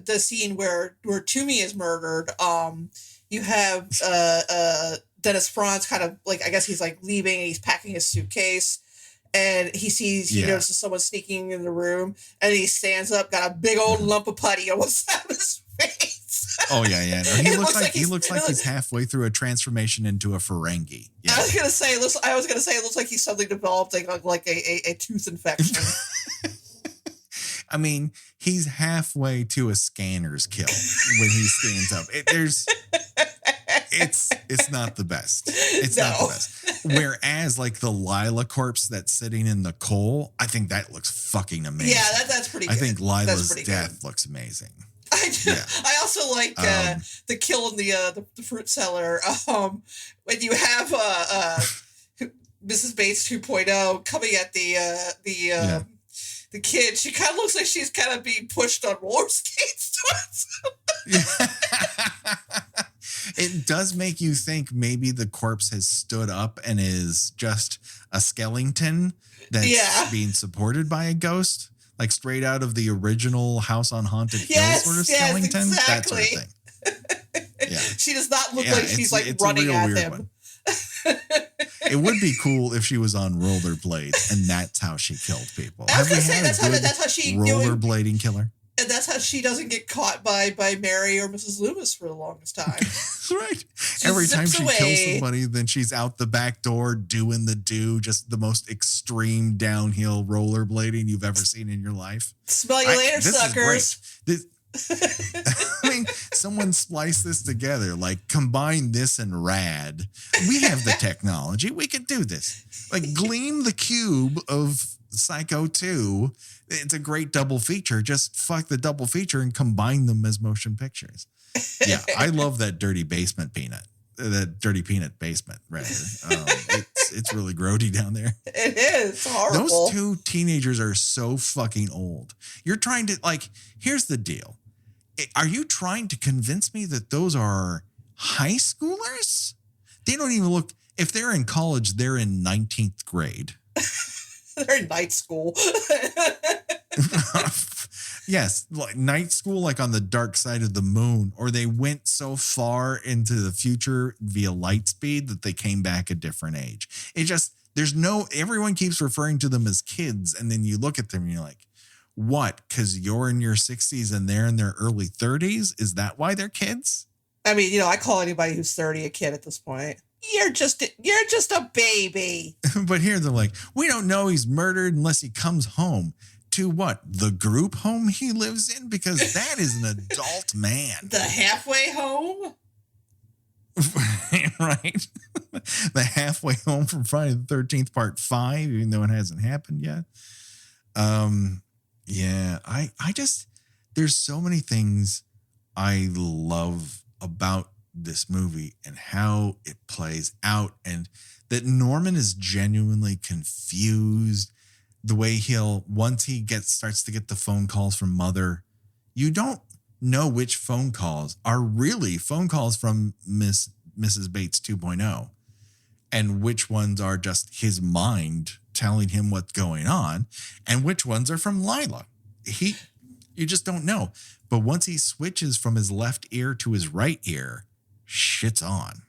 the scene where Toomey is murdered, you have Dennis Franz kind of I guess he's leaving and he's packing his suitcase. And he notices someone sneaking in the room, and he stands up, got a big old lump of putty almost out of his face. Oh yeah. No, he looks like he's halfway through a transformation into a Ferengi. Yeah. I was gonna say it looks like he's suddenly developed like a tooth infection. I mean, he's halfway to a scanner's kill when he stands up. It's not the best. It's not the best. Whereas the Lila corpse that's sitting in the coal, I think that looks fucking amazing. Yeah, that's pretty good. I think Lila's death looks amazing. I also like the kill in the fruit cellar. When you have Mrs. Bates 2.0 coming at the kid, she kind of looks like she's kind of being pushed on roller skates towards him. It does make you think maybe the corpse has stood up and is just a skeleton that's being supported by a ghost, like straight out of the original House on Haunted Hill sort of skeleton, exactly. That sort of thing. Yeah. She does not look like she's running at him. It would be cool if she was on rollerblades and that's how she killed people. I was going to say that's how she rollerblading killer. And that's how she doesn't get caught by Mary or Mrs. Loomis for the longest time. That's right. Every time she kills somebody, then she's out the back door doing just the most extreme downhill rollerblading you've ever seen in your life. Smell you later, suckers. I mean, someone spliced this together, combine this and Rad. We have the technology. We could do this. Gleam the Cube of Psycho 2. It's a great double feature. Just fuck the double feature and combine them as motion pictures. Yeah, I love that dirty basement peanut. That dirty peanut basement, rather. It's really grody down there. It is. It's horrible. Those two teenagers are so fucking old. You're trying to, here's the deal. Are you trying to convince me that those are high schoolers? They don't even look, if they're in college, they're in 19th grade. They're in night school. Yes, like night school, like on the dark side of the moon, or they went so far into the future via light speed that they came back a different age. It just, everyone keeps referring to them as kids. And then you look at them and you're like, what? Because you're in your 60s and they're in their early 30s? Is that why they're kids? I mean, I call anybody who's 30 a kid at this point. You're just a baby. But here they're like, we don't know he's murdered unless he comes home. To what? The group home he lives in? Because that is an adult man. The halfway home? Right? The halfway home from Friday the 13th, part 5, even though it hasn't happened yet. Yeah, I just, there's so many things I love about this movie and how it plays out, and that Norman is genuinely confused. The way once he starts to get the phone calls from Mother, you don't know which phone calls are really phone calls from Mrs. Bates 2.0 and which ones are just his mind telling him what's going on and which ones are from Lila. You just don't know. But once he switches from his left ear to his right ear, shit's on.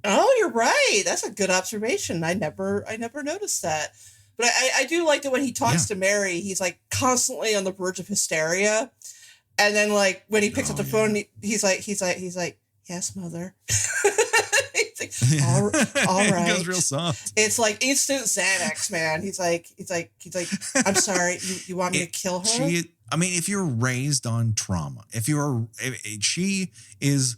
Oh, you're right. That's a good observation. I never noticed that. But I do like that when he talks to Mary, he's like constantly on the verge of hysteria. And then like when he picks up the phone, he's like, yes, Mother. He's like, all right. He goes real soft. It's like instant Xanax, man. He's like, I'm sorry. You want me to kill her? If you're raised on trauma, if she is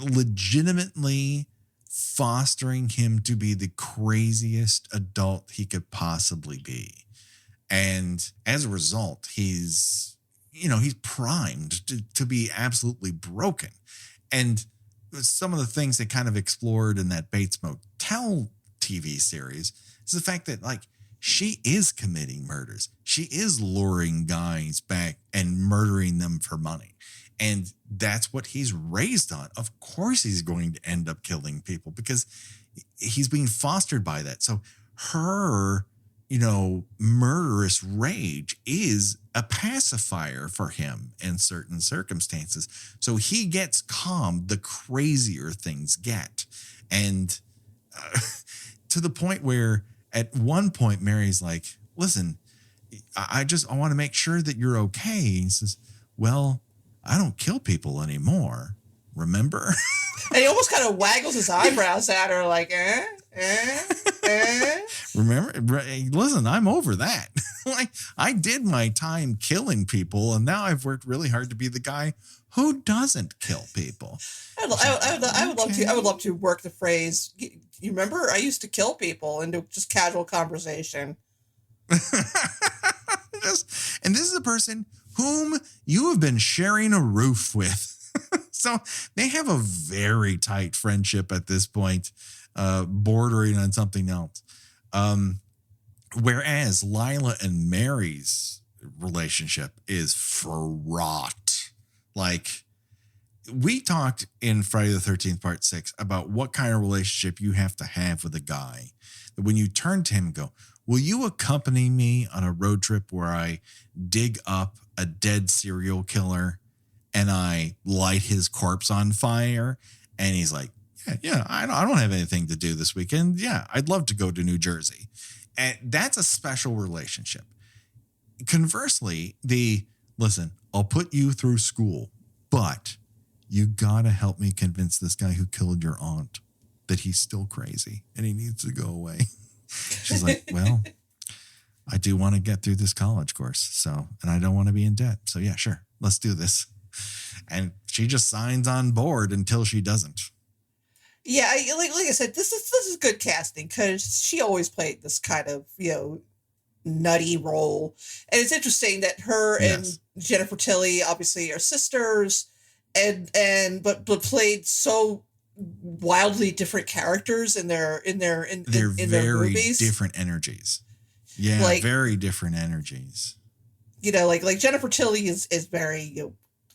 legitimately fostering him to be the craziest adult he could possibly be. And as a result, he's primed to be absolutely broken. And some of the things they kind of explored in that Bates Motel TV series is the fact that like she is committing murders. She is luring guys back and murdering them for money. And that's what he's raised on. Of course he's going to end up killing people because he's being fostered by that. So her, murderous rage is a pacifier for him in certain circumstances. So he gets calm the crazier things get. And to the point where at one point Mary's like, listen, I want to make sure that you're okay. And he says, well, I don't kill people anymore. Remember? And he almost kind of waggles his eyebrows at her like, Remember? Listen, I'm over that. Like I did my time killing people, and now I've worked really hard to be the guy who doesn't kill people. I would love to work the phrase. You remember? I used to kill people into just casual conversation. And this is a person whom you have been sharing a roof with. So they have a very tight friendship at this point, bordering on something else. Whereas Lila and Mary's relationship is fraught. Like we talked in Friday the 13th, part 6 about what kind of relationship you have to have with a guy that when you turn to him and go, will you accompany me on a road trip where I dig up a dead serial killer and I light his corpse on fire? And he's like, yeah, I don't have anything to do this weekend. Yeah, I'd love to go to New Jersey. And that's a special relationship. Conversely, listen, I'll put you through school, but you got to help me convince this guy who killed your aunt that he's still crazy and he needs to go away. She's like, well, I do want to get through this college course. And I don't want to be in debt. So yeah, sure. Let's do this. And she just signs on board until she doesn't. Yeah. Like I said, this is good casting because she always played this kind of, nutty role. And it's interesting that her and Jennifer Tilly obviously are sisters but played so wildly different characters in their very movies. Different energies. Yeah, very different energies. Like Jennifer Tilly is very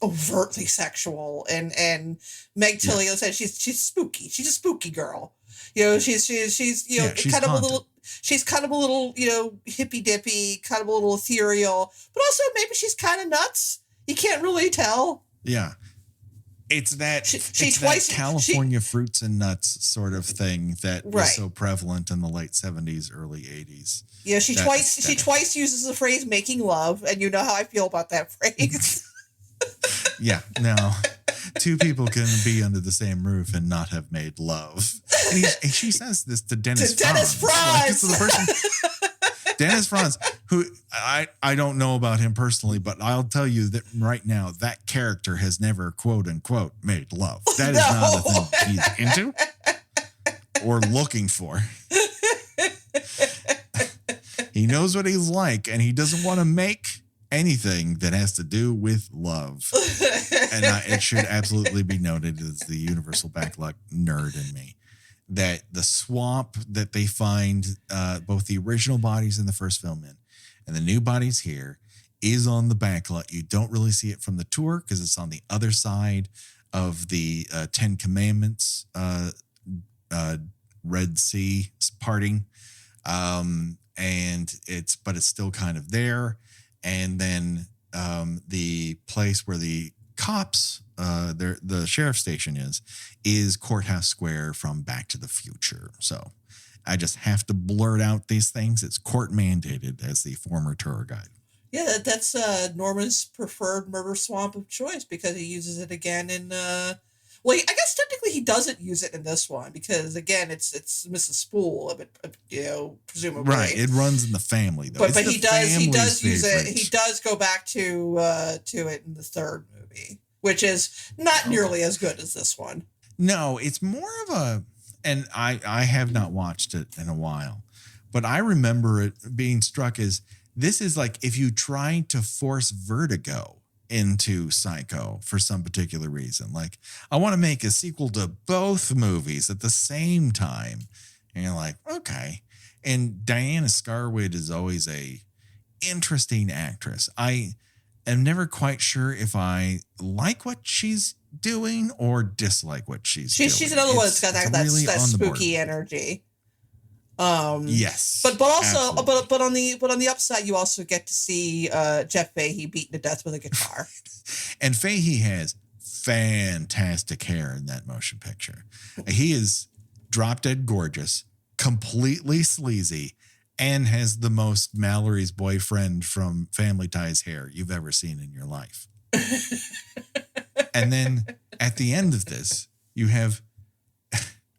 overtly sexual, and Meg Tilly, as I said, she's spooky. She's a spooky girl. She's kind of a little. She's kind of a little hippy dippy, kind of a little ethereal, but also maybe she's kind of nuts. You can't really tell. Yeah. It's that California fruits and nuts sort of thing that was so prevalent in the late 70s, early 80s. Yeah, she twice uses the phrase making love, and you know how I feel about that phrase. Yeah, no. Two people can be under the same roof and not have made love. And she says this to Dennis Franz. Like, this is the person, Dennis Franz, who I don't know about him personally, but I'll tell you that right now, that character has never, quote unquote, made love. That is not a thing he's into or looking for. He knows what he's like, and he doesn't want to make anything that has to do with love. And it should absolutely be noted as the universal backlog nerd in me that the swamp that they find both the original bodies in the first film in and the new bodies here is on the backlot. You don't really see it from the tour because it's on the other side of the 10 Commandments Red Sea parting. And it's still kind of there. And then the place where the cops, the sheriff's station is Courthouse Square from Back to the Future. So I just have to blurt out these things. It's court mandated as the former tour guide. Yeah, that's Norman's preferred murder swamp of choice because he uses it again in... Well, I guess technically he doesn't use it in this one because again, it's Mrs. Spool, presumably. Right, it runs in the family though. But he does use it. He does go back to it in the third movie, which is not nearly as good as this one. No, it's more of a, and I have not watched it in a while, but I remember it being struck as this is like if you tried to force Vertigo into Psycho for some particular reason. Like, I want to make a sequel to both movies at the same time. And you're like, okay. And Diana Scarwid is always a interesting actress. I am never quite sure if I like what she's doing or dislike what she's doing. She's another one that's got that spooky energy. Yes, but also, but on the upside, you also get to see Jeff Fahey beaten to death with a guitar. And Fahey has fantastic hair in that motion picture. He is drop dead gorgeous, completely sleazy, and has the most Mallory's boyfriend from Family Ties hair you've ever seen in your life. And then at the end of this, you have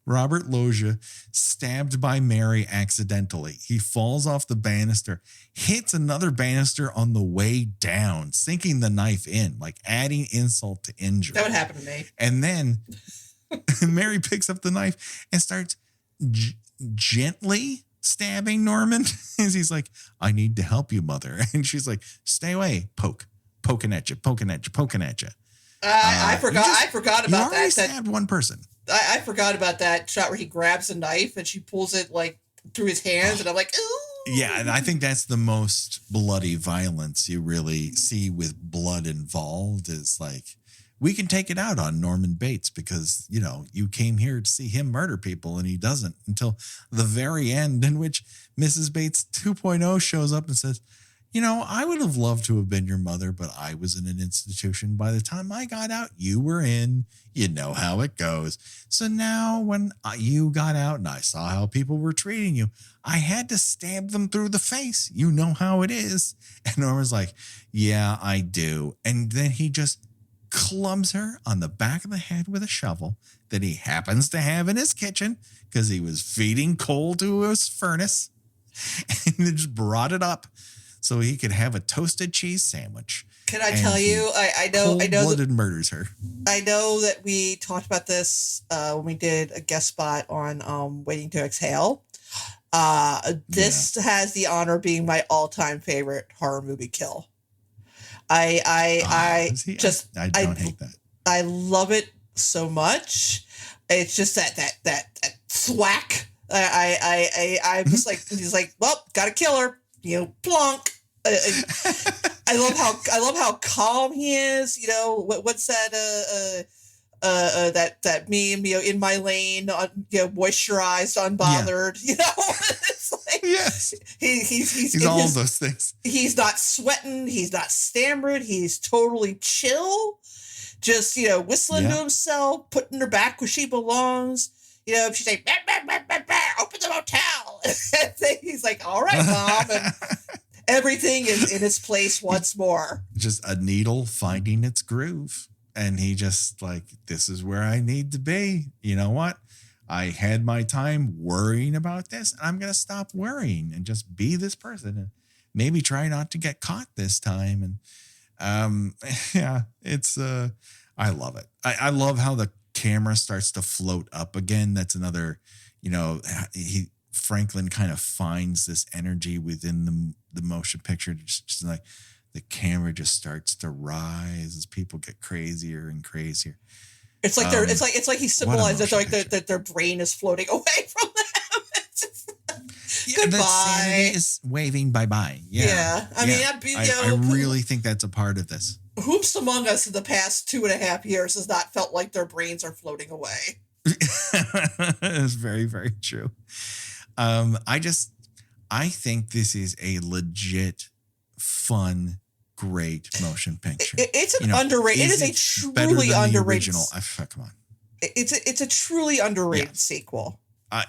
Robert Loggia stabbed by Mary accidentally. He falls off the banister, hits another banister on the way down, sinking the knife in, like adding insult to injury. That would happen to me. And then Mary picks up the knife and starts gently stabbing Norman. And he's like, I need to help you, mother. And she's like, stay away. Poking at you. I forgot about that. He stabbed one person. I forgot about that shot where he grabs a knife and she pulls it like through his hands, and I'm like, ooh. Yeah, and I think that's the most bloody violence you really see with blood involved is like, we can take it out on Norman Bates because, you came here to see him murder people and he doesn't until the very end in which Mrs. Bates 2.0 shows up and says, I would have loved to have been your mother, but I was in an institution. By the time I got out, you were in. You know how it goes. So now when you got out and I saw how people were treating you, I had to stab them through the face. You know how it is. And Norman's like, yeah, I do. And then he just clubs her on the back of the head with a shovel that he happens to have in his kitchen because he was feeding coal to his furnace and then just brought it up so he could have a toasted cheese sandwich. Can I tell you? I know. Cold-blooded murders her. I know that we talked about this when we did a guest spot on Waiting to Exhale. This has the honor of being my all-time favorite horror movie kill. I don't hate that. I love it so much. It's just that thwack. I'm just like, he's like, well, gotta kill her. Plonk. I love how calm he is. What's that? That meme. In my lane, moisturized, unbothered. Yeah. It's like, yes. He's all of those things. He's not sweating. He's not stammering. He's totally chill. Just, whistling to himself, putting her back where she belongs. She's like, bah, bah, bah, bah, bah, open the motel. And he's like, all right, Mom. And everything is in its place once more. Just a needle finding its groove. And he just like, this is where I need to be. You know what? I had my time worrying about this. And I'm going to stop worrying and just be this person and maybe try not to get caught this time. And it's, I love it. I love how the camera starts to float up again. That's another, Franklin kind of finds this energy within the motion picture. Just like the camera just starts to rise as people get crazier and crazier. It's like it's like he symbolized that their brain is floating away from them. Goodbye. Sanity is waving bye-bye. Yeah. I mean, I really think that's a part of this. Whoops among us in the past 2.5 years has not felt like their brains are floating away. It's very, very true. I think this is a legit, fun, great motion picture. It's an underrated. It is a truly underrated original. Come on. It's a truly underrated sequel.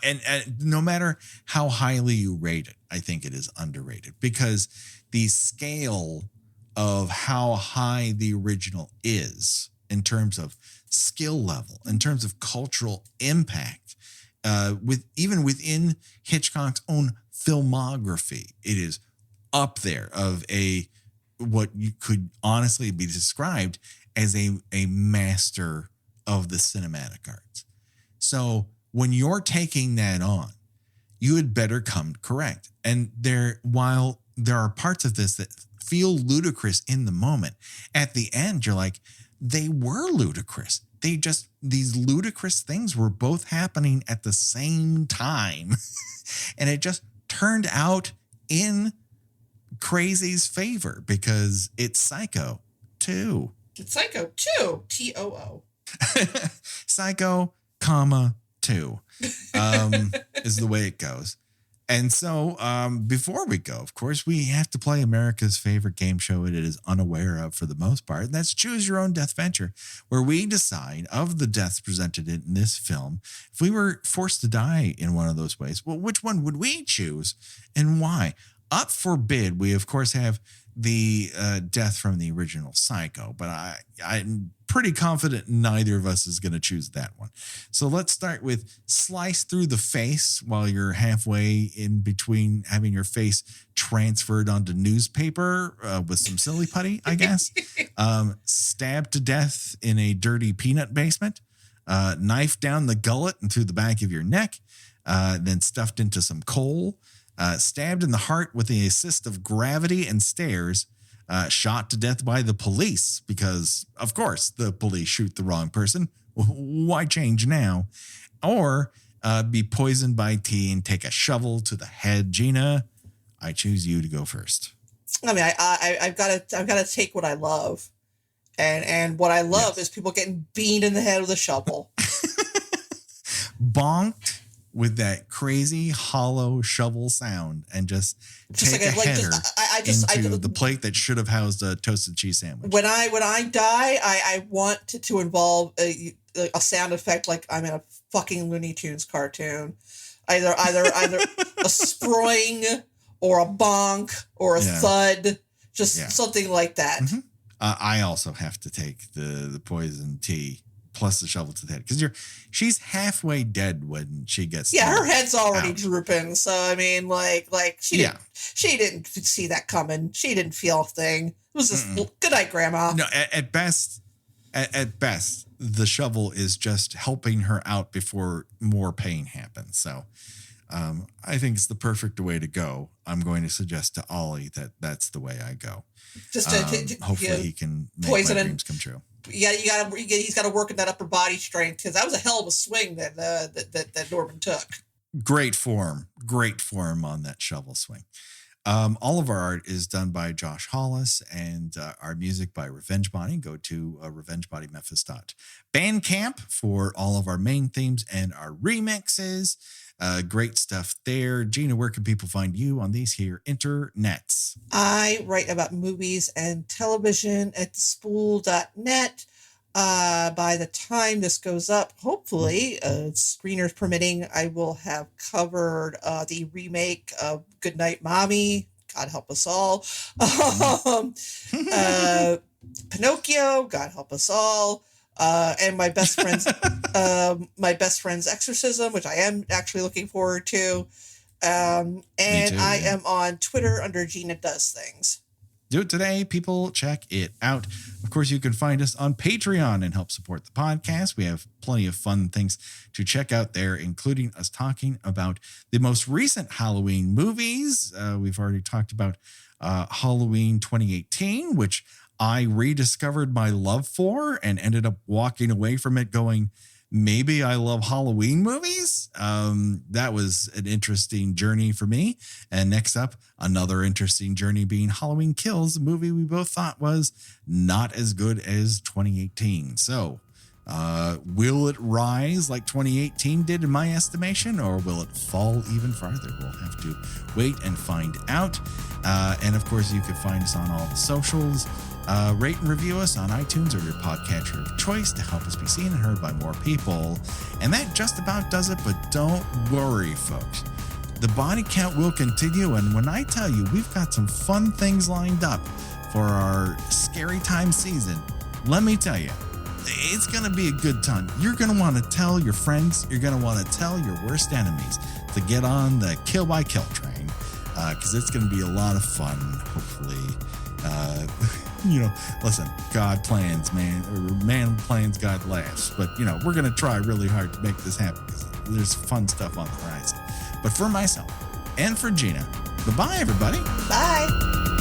And no matter how highly you rate it, I think it is underrated because the scale of how high the original is in terms of skill level, in terms of cultural impact, even within Hitchcock's own filmography, it is up there of what you could honestly be described as a master of the cinematic arts. So when you're taking that on, you had better come correct. And while there are parts of this that feel ludicrous in the moment, at the end, you're like, they were ludicrous. These ludicrous things were both happening at the same time. And it just turned out in Crazy's favor because it's Psycho 2. It's Psycho 2, T-O-O. Psycho, 2 is the way it goes. And so before we go, of course, we have to play America's favorite game show it is unaware of for the most part. And that's Choose Your Own Deathventure, where we decide of the deaths presented in this film, if we were forced to die in one of those ways, well, which one would we choose and why? Up for bid, we, of course, have the death from the original Psycho, but I'm pretty confident neither of us is going to choose that one. So let's start with slice through the face while you're halfway in between having your face transferred onto newspaper with some silly putty, I guess. Stabbed to death in a dirty peanut basement. Knife down the gullet and through the back of your neck. Then stuffed into some coal. Stabbed in the heart with the assist of gravity and stairs, shot to death by the police because, of course, the police shoot the wrong person. Why change now? Or be poisoned by tea and take a shovel to the head. Gina, I choose you to go first. I mean, I've got to take what I love, and what I love is people getting beamed in the head with a shovel, bonked with that crazy hollow shovel sound and just take like a header into the plate that should have housed a toasted cheese sandwich. When I die, I want to involve a sound effect like I'm in a fucking Looney Tunes cartoon. Either a sproing or a bonk or a thud, just something like that. Mm-hmm. I also have to take the poison tea plus the shovel to the head because she's halfway dead when she gets her head's already drooping. So I mean, like she didn't see that coming. She didn't feel a thing. It was just good night, Grandma. No, at best, the shovel is just helping her out before more pain happens. So I think it's the perfect way to go. I'm going to suggest to Ollie that that's the way I go. Just hopefully he can make my dreams come true. He's got to work in that upper body strength because that was a hell of a swing that Norman took. Great form on that shovel swing. All of our art is done by Josh Hollis and our music by Revenge Body. Go to revengebodymemphis.bandcamp for all of our main themes and our remixes. Great stuff there. Gina, where can people find you on these here internets? I write about movies and television at thespool.net. By the time this goes up, hopefully, screeners permitting, I will have covered the remake of Goodnight Mommy. God help us all. Pinocchio. God help us all. And my best friend's exorcism, which I am actually looking forward to. And I am on Twitter under Gina Does Things. Do it today, people. Check it out. Of course, you can find us on Patreon and help support the podcast. We have plenty of fun things to check out there, including us talking about the most recent Halloween movies. We've already talked about Halloween 2018, which I rediscovered my love for and ended up walking away from it going, maybe I love Halloween movies. That was an interesting journey for me. And next up, another interesting journey being Halloween Kills, a movie we both thought was not as good as 2018. So will it rise like 2018 did in my estimation, or will it fall even farther? We'll have to wait and find out. And of course, you can find us on all the socials. Rate and review us on iTunes or your podcatcher of choice to help us be seen and heard by more people. And that just about does it, but don't worry, folks. The body count will continue, and when I tell you we've got some fun things lined up for our scary time season, let me tell you, it's going to be a good time. You're going to want to tell your friends, you're going to want to tell your worst enemies to get on the kill by kill train, because it's going to be a lot of fun, hopefully. Listen, God plans, man, or man plans, God laughs. But, we're going to try really hard to make this happen because there's fun stuff on the horizon. But for myself and for Gina, goodbye, everybody. Bye.